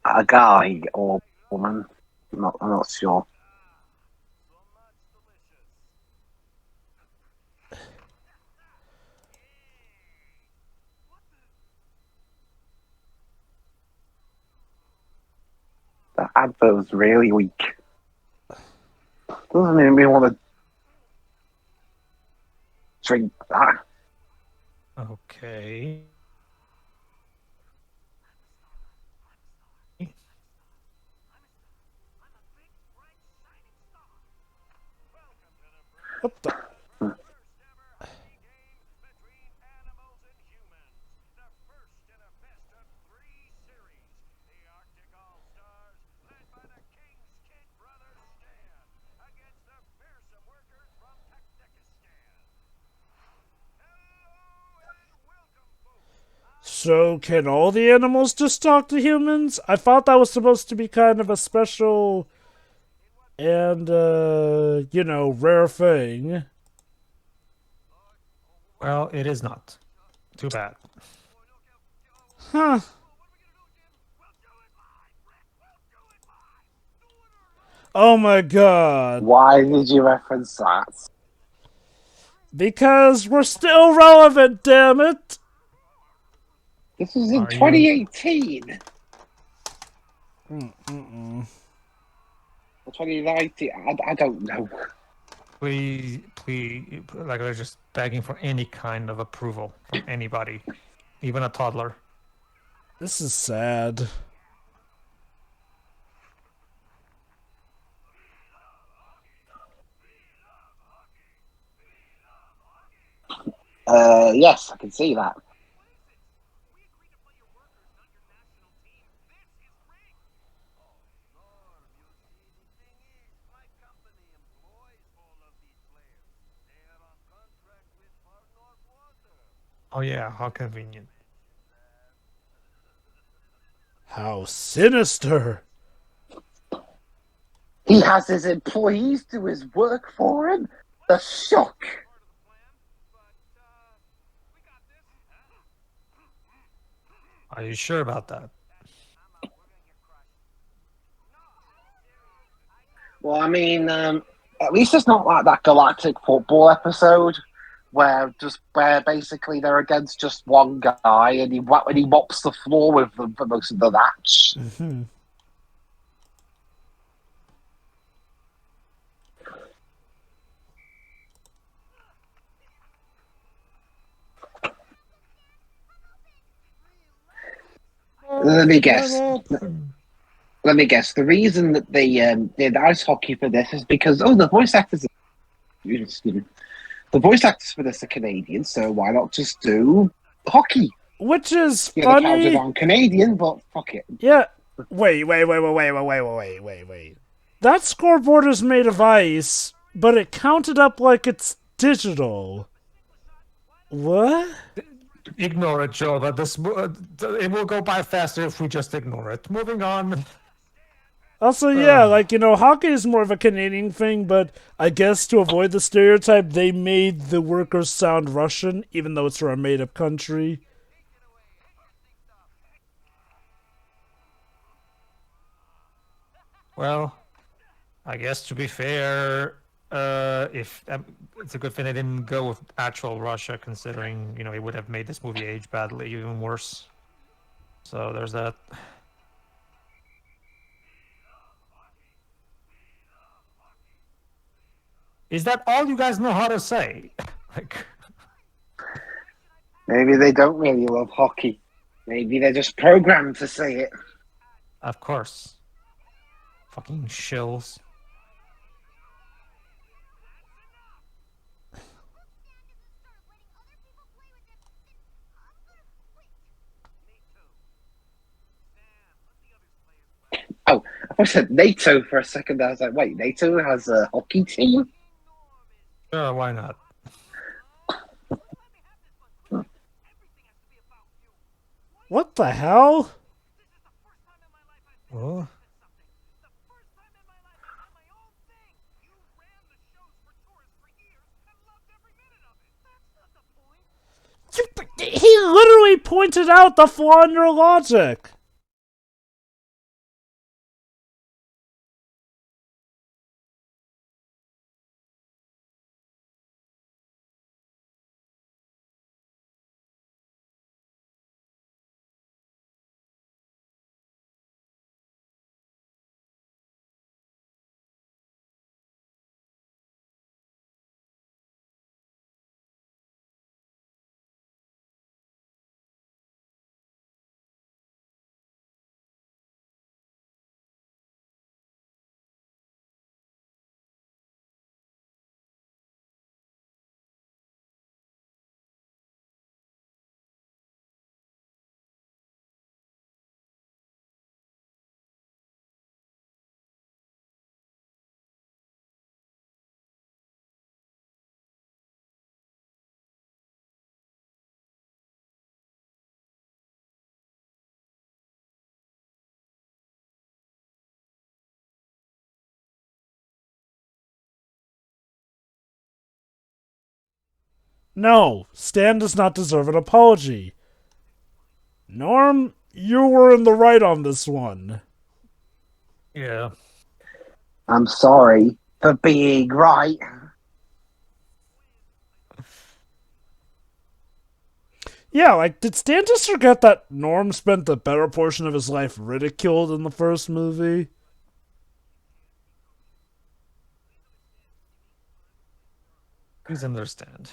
Speaker 3: a guy or woman. I'm not sure. The advert was really weak. Doesn't make me want to drink that.
Speaker 2: Okay.
Speaker 1: What the? So can all the animals just talk to humans? I thought that was supposed to be kind of a special and, rare thing.
Speaker 2: Well, it is not. Too bad.
Speaker 1: Huh. Oh my god.
Speaker 3: Why did you reference that?
Speaker 1: Because we're still relevant, damn it!
Speaker 3: This was in
Speaker 2: Are you-
Speaker 3: 2018.
Speaker 1: Mm-mm.
Speaker 3: Or 2019. I don't know.
Speaker 2: Please, like they're just begging for any kind of approval from anybody, even a toddler.
Speaker 1: This is sad.
Speaker 3: Yes, I can see that.
Speaker 2: Oh yeah, how convenient.
Speaker 1: How sinister!
Speaker 3: He has his employees do his work for him. The shock.
Speaker 2: Are you sure about that?
Speaker 3: Well, I mean, at least it's not like that Galactic Football episode where basically they're against just one guy and he mops the floor with them for most of the match.
Speaker 1: Mm-hmm.
Speaker 3: Let me guess. Let me guess. The reason that they did ice hockey for this is because the voice actors. Excuse me. The voice actors for this are Canadian, so why not just do hockey?
Speaker 1: Which is
Speaker 3: Yeah, the
Speaker 1: funny.
Speaker 3: counted on Canadian, but fuck it.
Speaker 1: Yeah. Wait. That scoreboard is made of ice, but it counted up like it's digital. What?
Speaker 2: Ignore it, Joe. That it will go by faster if we just ignore it. Moving on.
Speaker 1: Also, yeah, hockey is more of a Canadian thing, but I guess to avoid the stereotype, they made the workers sound Russian, even though it's from a made-up country.
Speaker 2: Well, I guess to be fair, if it's a good thing they didn't go with actual Russia, considering it would have made this movie age badly, even worse. So there's that. Is that all you guys know how to say? Like,
Speaker 3: Maybe they don't really love hockey. Maybe they're just programmed to say it.
Speaker 2: of course. Fucking shills.
Speaker 3: Oh, I said NATO for a second. I was like, wait, NATO has a hockey team?
Speaker 2: Sure, why not?
Speaker 1: What the hell?
Speaker 2: Well,
Speaker 1: He literally pointed out the flaw in your logic. No, Stan does not deserve an apology. Norm, you were in the right on this one.
Speaker 2: yeah.
Speaker 3: I'm sorry for being right.
Speaker 1: Yeah, like, did Stan just forget that Norm spent the better portion of his life ridiculed in the first movie?
Speaker 2: Please understand.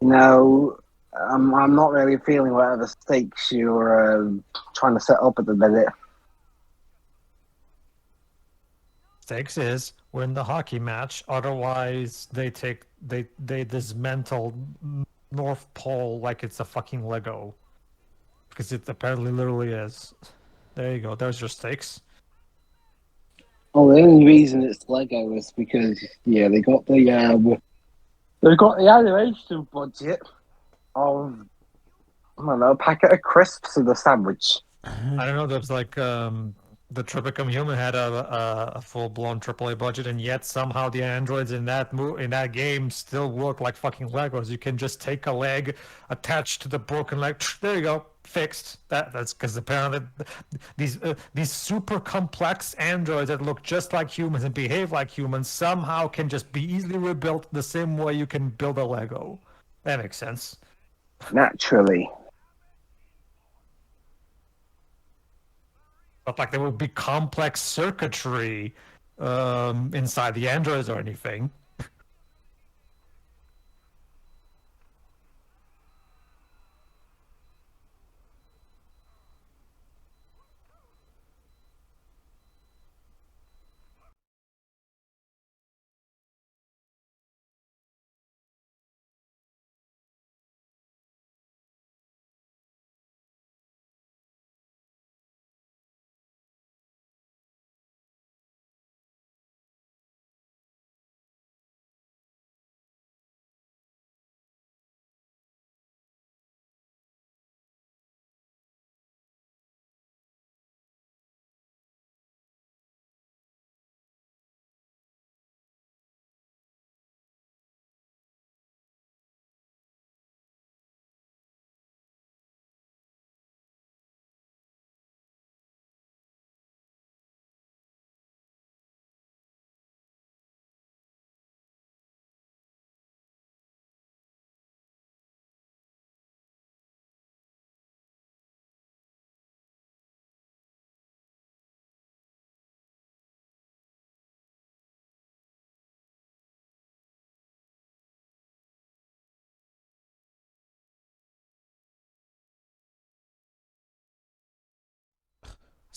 Speaker 3: No, I'm not really feeling whatever stakes you're trying to set up at the minute.
Speaker 2: Stakes is we're in the hockey match. Otherwise, they dismantle North Pole like it's a fucking Lego, because it apparently literally is. There you go. There's your stakes.
Speaker 3: Well, the only reason it's Lego is because they got the animation budget of I don't know, a packet of crisps and a sandwich.
Speaker 2: I don't know. There's like the Trip Become Human had a full blown AAA budget, and yet somehow the androids in that game still work like fucking Legos. You can just take a leg attached to the broken leg. There you go, fixed. That's because apparently these super complex androids that look just like humans and behave like humans somehow can just be easily rebuilt the same way you can build a Lego. That makes sense.
Speaker 3: Naturally.
Speaker 2: But like there will be complex circuitry inside the androids or anything.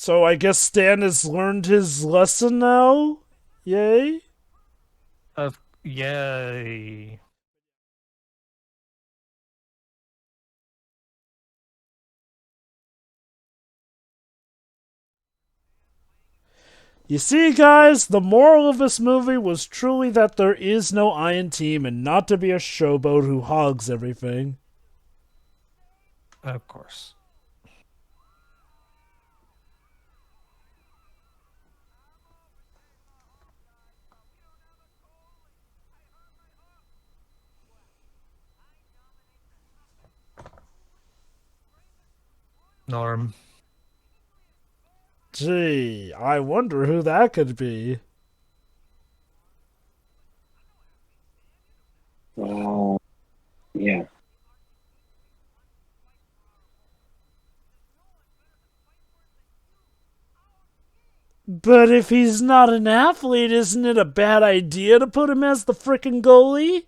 Speaker 1: So I guess Stan has learned his lesson now? Yay?
Speaker 2: Yay.
Speaker 1: You see, guys, the moral of this movie was truly that there is no Iron Team and not to be a showboat who hogs everything.
Speaker 2: Of course. Norm.
Speaker 1: Gee, I wonder who that could be.
Speaker 3: Oh, yeah.
Speaker 1: But if he's not an athlete, isn't it a bad idea to put him as the frickin' goalie?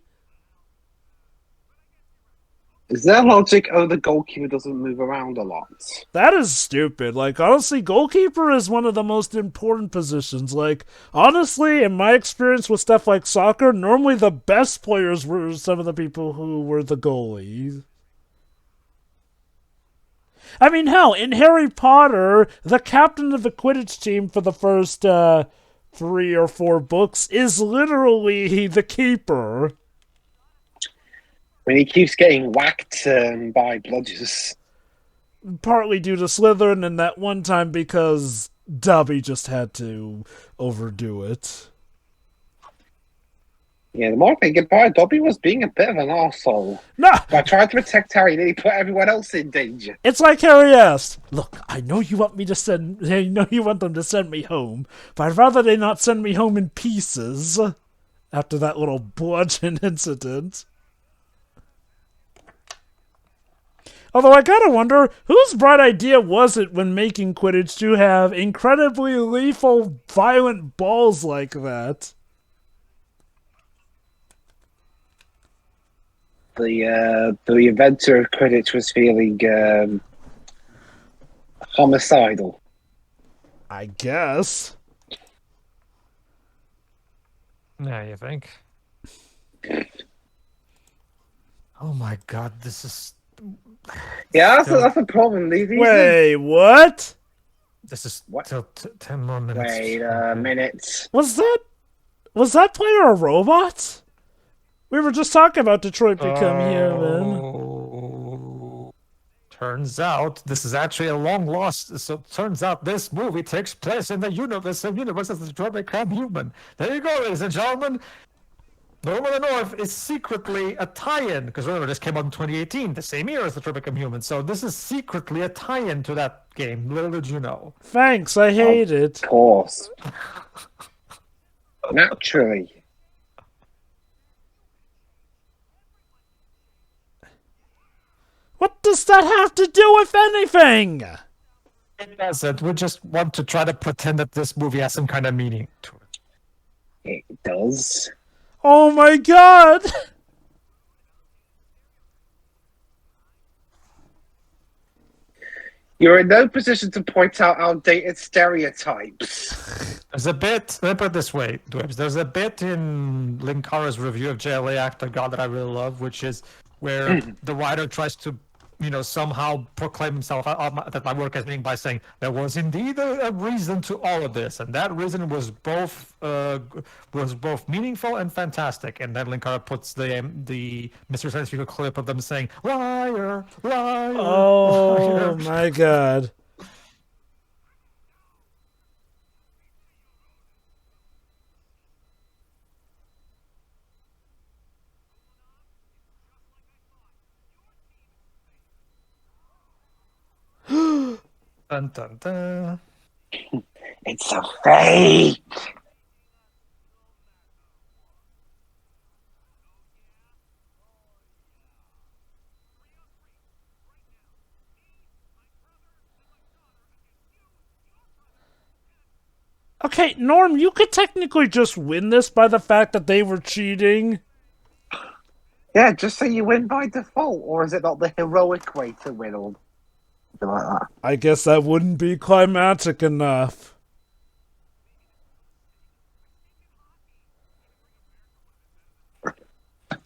Speaker 3: Is there logic? Oh, the goalkeeper doesn't move around a lot.
Speaker 1: That is stupid. Like, honestly, goalkeeper is one of the most important positions. Like, honestly, in my experience with stuff like soccer, normally the best players were some of the people who were the goalies. I mean, hell, in Harry Potter, the captain of the Quidditch team for the first 3 or 4 books is literally the keeper.
Speaker 3: When he keeps getting whacked by bludgers.
Speaker 1: Partly due to Slytherin, and that one time because Dobby just had to overdo it.
Speaker 3: Yeah, the more I think about it, Dobby was being a bit of an arsehole.
Speaker 1: No!
Speaker 3: By trying to protect Harry, then he put everyone else in danger.
Speaker 1: It's like Harry asked, "Look, I know you want them to send me home, but I'd rather they not send me home in pieces." After that little bludgeon incident. Although I gotta wonder, whose bright idea was it when making Quidditch to have incredibly lethal, violent balls like that?
Speaker 3: The inventor of Quidditch was feeling homicidal.
Speaker 1: I guess.
Speaker 2: Yeah, you think? Oh my god, this is...
Speaker 3: Yeah, that's a problem.
Speaker 1: Wait, what?
Speaker 2: This is
Speaker 3: What?
Speaker 2: till 10 more minutes.
Speaker 3: Wait a minute.
Speaker 1: Was that player a robot? We were just talking about Detroit Become Human.
Speaker 2: Oh, turns out this is actually a long lost. So turns out this movie takes place in the universe as Detroit Become Human. There you go, ladies and gentlemen. Norm of the North is secretly a tie-in, because remember, this came out in 2018, the same year as Detroit Become Human. So this is secretly a tie-in to that game. Little did you know.
Speaker 1: Thanks, I hate it.
Speaker 3: Of course. Naturally.
Speaker 1: What does that have to do with anything?
Speaker 2: It doesn't. We just want to try to pretend that this movie has some kind of meaning to it.
Speaker 3: It does.
Speaker 1: Oh my god!
Speaker 3: You're in no position to point out outdated stereotypes.
Speaker 2: There's a bit, let me put it this way, Dwebs. There's a bit in Linkara's review of JLA Act of God that I really love, which is where the writer tries to, somehow proclaim himself that my work as being by saying there was indeed a reason to all of this, and that reason was both meaningful and fantastic. And then Linkara puts the Mr. Science Fiction clip of them saying liar, liar.
Speaker 1: Oh
Speaker 2: liar.
Speaker 1: my god.
Speaker 2: Dun, dun, dun.
Speaker 3: It's a fake.
Speaker 1: Okay, Norm, you could technically just win this by the fact that they were cheating.
Speaker 3: Yeah, just so you win by default, or is it not the heroic way to win, or something like that?
Speaker 1: I guess that wouldn't be climatic enough.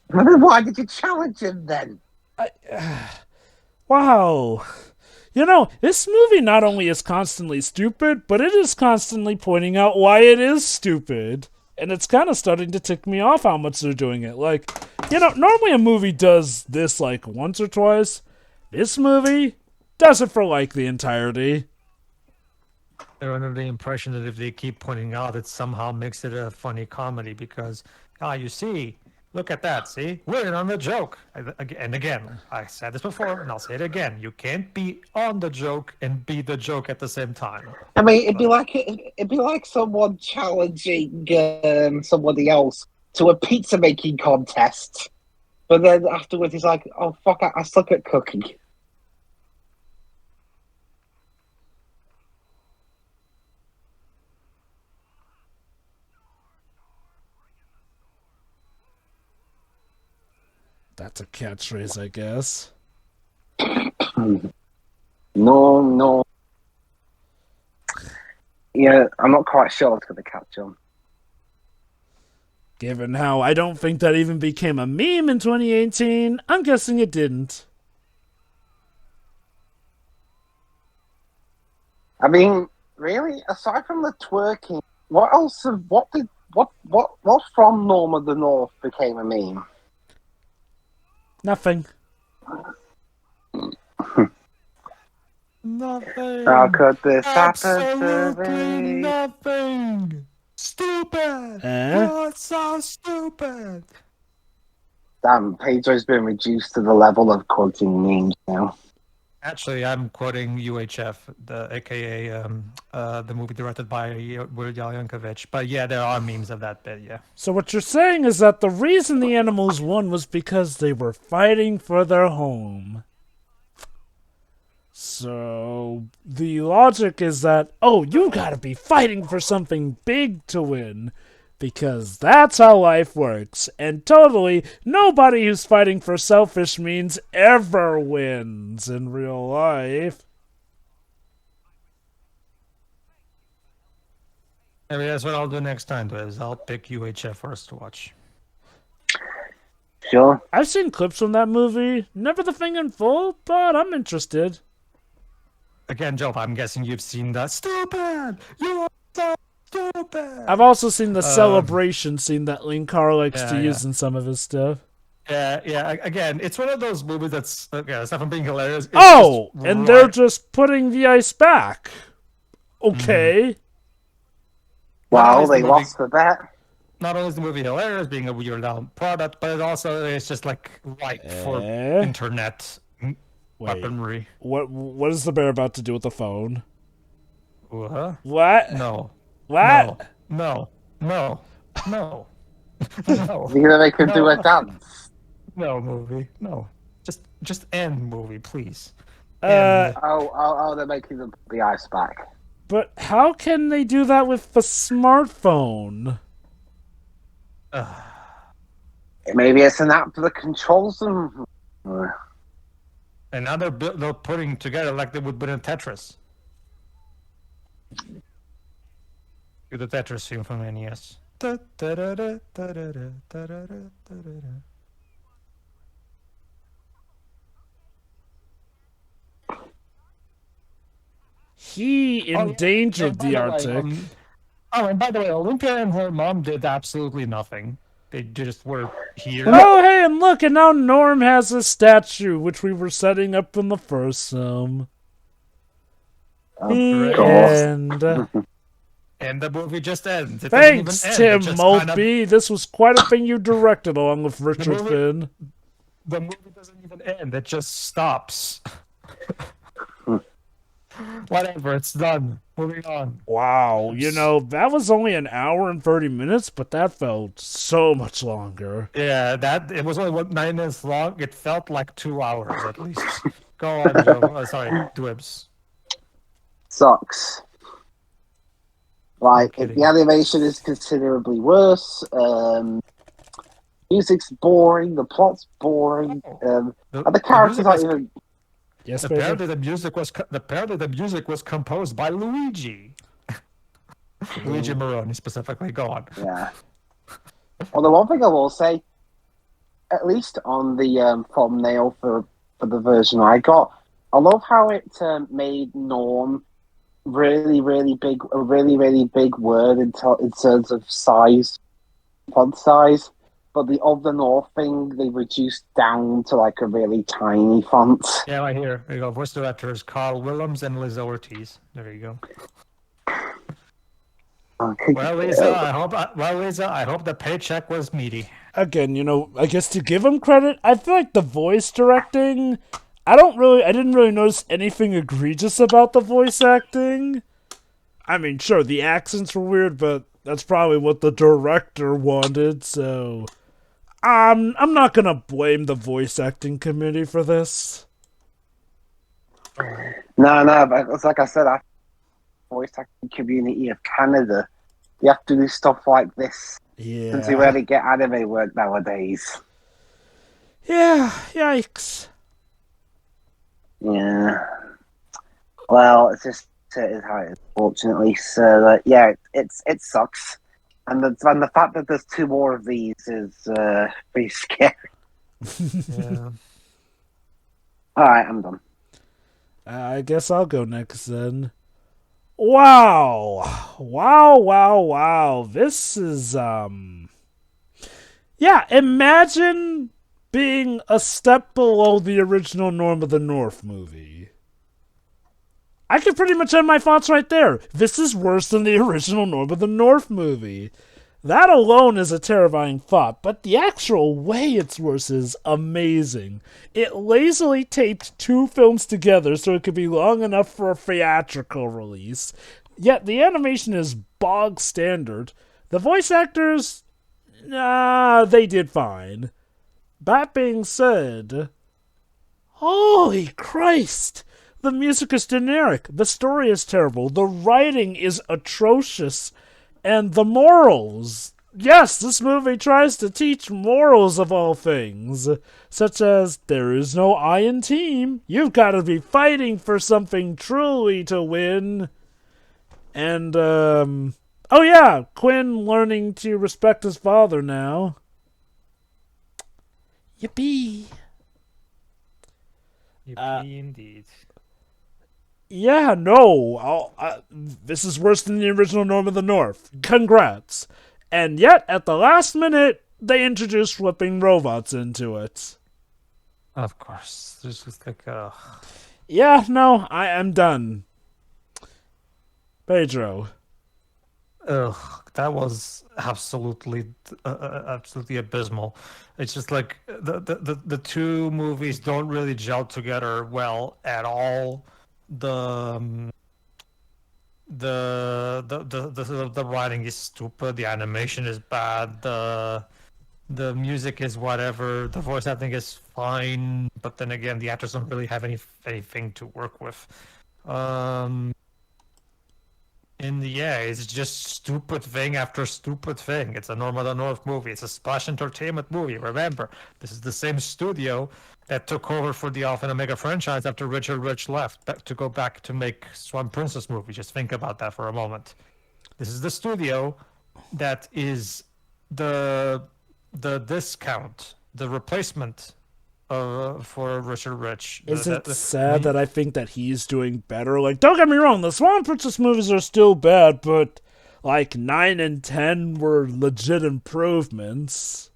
Speaker 3: Why did you challenge him then?
Speaker 1: Wow. You know, this movie not only is constantly stupid, but it is constantly pointing out why it is stupid. And it's kind of starting to tick me off how much they're doing it. Like, normally a movie does this like once or twice. This movie does it for like the entirety.
Speaker 2: They're under the impression that if they keep pointing out, it somehow makes it a funny comedy because, you see, look at that, see? We're in on the joke. And again, I said this before, and I'll say it again. You can't be on the joke and be the joke at the same time.
Speaker 3: I mean, it'd be like someone challenging somebody else to a pizza making contest, but then afterwards he's like, "Oh fuck, I suck at cooking."
Speaker 1: That's a catchphrase, I guess.
Speaker 3: No. Yeah, I'm not quite sure it's going to catch on.
Speaker 1: Given how I don't think that even became a meme in 2018, I'm guessing it didn't.
Speaker 3: I mean, really, aside from the twerking, what else? What from Norm of the North became a meme?
Speaker 1: Nothing.
Speaker 2: Nothing.
Speaker 3: How could this happen to
Speaker 2: Absolutely
Speaker 3: me?
Speaker 2: nothing. Stupid.
Speaker 1: Eh?
Speaker 2: You're so stupid.
Speaker 3: Damn, Pedro's been reduced to the level of quoting memes now.
Speaker 2: Actually, I'm quoting UHF, aka the movie directed by Weird Al Yankovic. But yeah, there are memes of that bit. Yeah.
Speaker 1: So what you're saying is that the reason the animals won was because they were fighting for their home. So the logic is that, oh, you gotta be fighting for something big to win. Because that's how life works. And totally, nobody who's fighting for selfish means ever wins in real life.
Speaker 2: Maybe that's what I'll do next time. Is I'll pick UHF first to watch.
Speaker 3: Sure.
Speaker 1: I've seen clips from that movie. Never the thing in full, but I'm interested.
Speaker 2: Again, Joe, I'm guessing you've seen that. Stupid! You are so stupid!
Speaker 1: I've also seen the celebration scene that Linkar likes to
Speaker 2: yeah,
Speaker 1: use
Speaker 2: yeah.
Speaker 1: in some of his stuff.
Speaker 2: Yeah. Again, it's one of those movies that's aside from being hilarious. It's
Speaker 1: Oh,
Speaker 2: just
Speaker 1: and
Speaker 2: right.
Speaker 1: they're just putting the ice back. Okay.
Speaker 3: Well, they lost the bet.
Speaker 2: Not only is the movie hilarious, being a Weird Al product, but it also is just like ripe for internet weaponry.
Speaker 1: What is the bear about to do with the phone?
Speaker 2: What?
Speaker 1: What?
Speaker 2: No.
Speaker 1: What?
Speaker 2: No. No.
Speaker 3: You're gonna make him do a dance.
Speaker 2: No, movie. No. Just end movie, please.
Speaker 3: Oh, they're making the ice back.
Speaker 1: But how can they do that with the smartphone?
Speaker 3: Maybe it's an app that controls them.
Speaker 2: And now they're putting together like they would put in Tetris. Do the Tetris theme from NES.
Speaker 1: He endangered the Arctic.
Speaker 2: And by the way, Olympia and her mom did absolutely nothing. They just were here.
Speaker 1: Oh, hey, and look, and now Norm has a statue, which we were setting up in the first film. The end.
Speaker 2: And the movie just ends. It
Speaker 1: Thanks, Tim
Speaker 2: Maltby.
Speaker 1: Maltby. This was quite a thing you directed along with Richard Finn.
Speaker 2: The movie doesn't even end. It just stops. Whatever, it's done. Moving on.
Speaker 1: Wow, that was only an hour and 30 minutes, but that felt so much longer.
Speaker 2: Yeah, it was only 9 minutes long. It felt like 2 hours at least. Go on, Joe. Sorry, Dwibs.
Speaker 3: Sucks. Like, if the animation is considerably worse, music's boring, the plot's boring, and the characters aren't even...
Speaker 1: Yes,
Speaker 2: apparently the music was composed by Luigi. Luigi Moroni specifically. Go on.
Speaker 3: Yeah. Well, the one thing I will say, at least on the thumbnail for the version I got, I love how it made Norm really, really big, a really, really big word in terms of size, font size. But the Of the North thing, they reduced down to like a really tiny font.
Speaker 2: Yeah, right here. There you go. Voice directors Carl Willems and Liz Ortiz. There you go. Well, Lisa, I hope the paycheck was meaty.
Speaker 1: Again, I guess to give him credit, I feel like the voice directing, I didn't really notice anything egregious about the voice acting. I mean, sure, the accents were weird, but that's probably what the director wanted, so I'm not gonna blame the voice acting committee for this.
Speaker 3: No, but it's like I said, voice acting community of Canada, you have to do stuff like this.
Speaker 1: Yeah.
Speaker 3: Since you rarely get anime work nowadays.
Speaker 1: Yeah, yikes.
Speaker 3: Yeah. Well, it's just is how it is, fortunately. So, yeah, it sucks. And the fact that there's 2 more of these is pretty scary.
Speaker 2: Yeah.
Speaker 3: Alright, I'm done.
Speaker 1: I guess I'll go next then. Wow. Wow, wow, wow. This is, yeah, imagine being a step below the original Norm of the North movie. I can pretty much end my thoughts right there. This is worse than the original Norm of the North movie. That alone is a terrifying thought, but the actual way it's worse is amazing. It lazily taped two films together so it could be long enough for a theatrical release, yet the animation is bog standard. The voice actors, they did fine. That being said, holy Christ! The music is generic, the story is terrible, the writing is atrocious, and the morals. Yes, this movie tries to teach morals of all things, such as there is no I in team, you've got to be fighting for something truly to win. And, oh yeah, Quinn learning to respect his father now. Yippee.
Speaker 2: Yippee indeed.
Speaker 1: Yeah, no, this is worse than the original Norm of the North. Congrats. And yet, at the last minute, they introduced flipping robots into it.
Speaker 2: Of course. There's just like,
Speaker 1: Yeah, no, I am done. Pedro.
Speaker 2: ugh, that was absolutely, absolutely abysmal. It's just like the two movies don't really gel together well at all. The the writing is stupid. The animation is bad. The music is whatever. The voice acting is fine, but then again, the actors don't really have anything to work with. And yeah, it's just stupid thing after stupid thing. It's a Norm of the North movie. It's a Splash Entertainment movie. Remember, this is the same studio that took over for the Alpha and Omega franchise after Richard Rich left to go back to make Swan Princess movie. Just think about that for a moment. This is the studio that is the discount, the replacement for Richard Rich.
Speaker 1: Is it sad that I think that he's doing better? Like, don't get me wrong, the Swan Princess movies are still bad, but like 9 and 10 were legit improvements.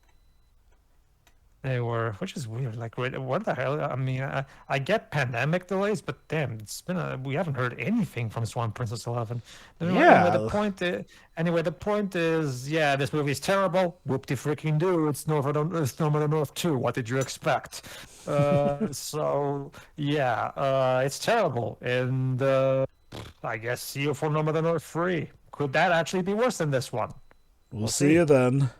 Speaker 2: They were, which is weird. Like, what the hell? I mean, I get pandemic delays, but damn, it's been we haven't heard anything from Swan Princess 11.
Speaker 1: Yeah.
Speaker 2: Anyway, the point is, yeah, this movie is terrible. Whoop-de freaking do. It's Norm of the North 2. What did you expect? So yeah, it's terrible, and I guess see you for Norm of the North 3. Could that actually be worse than this one?
Speaker 1: We'll see you then.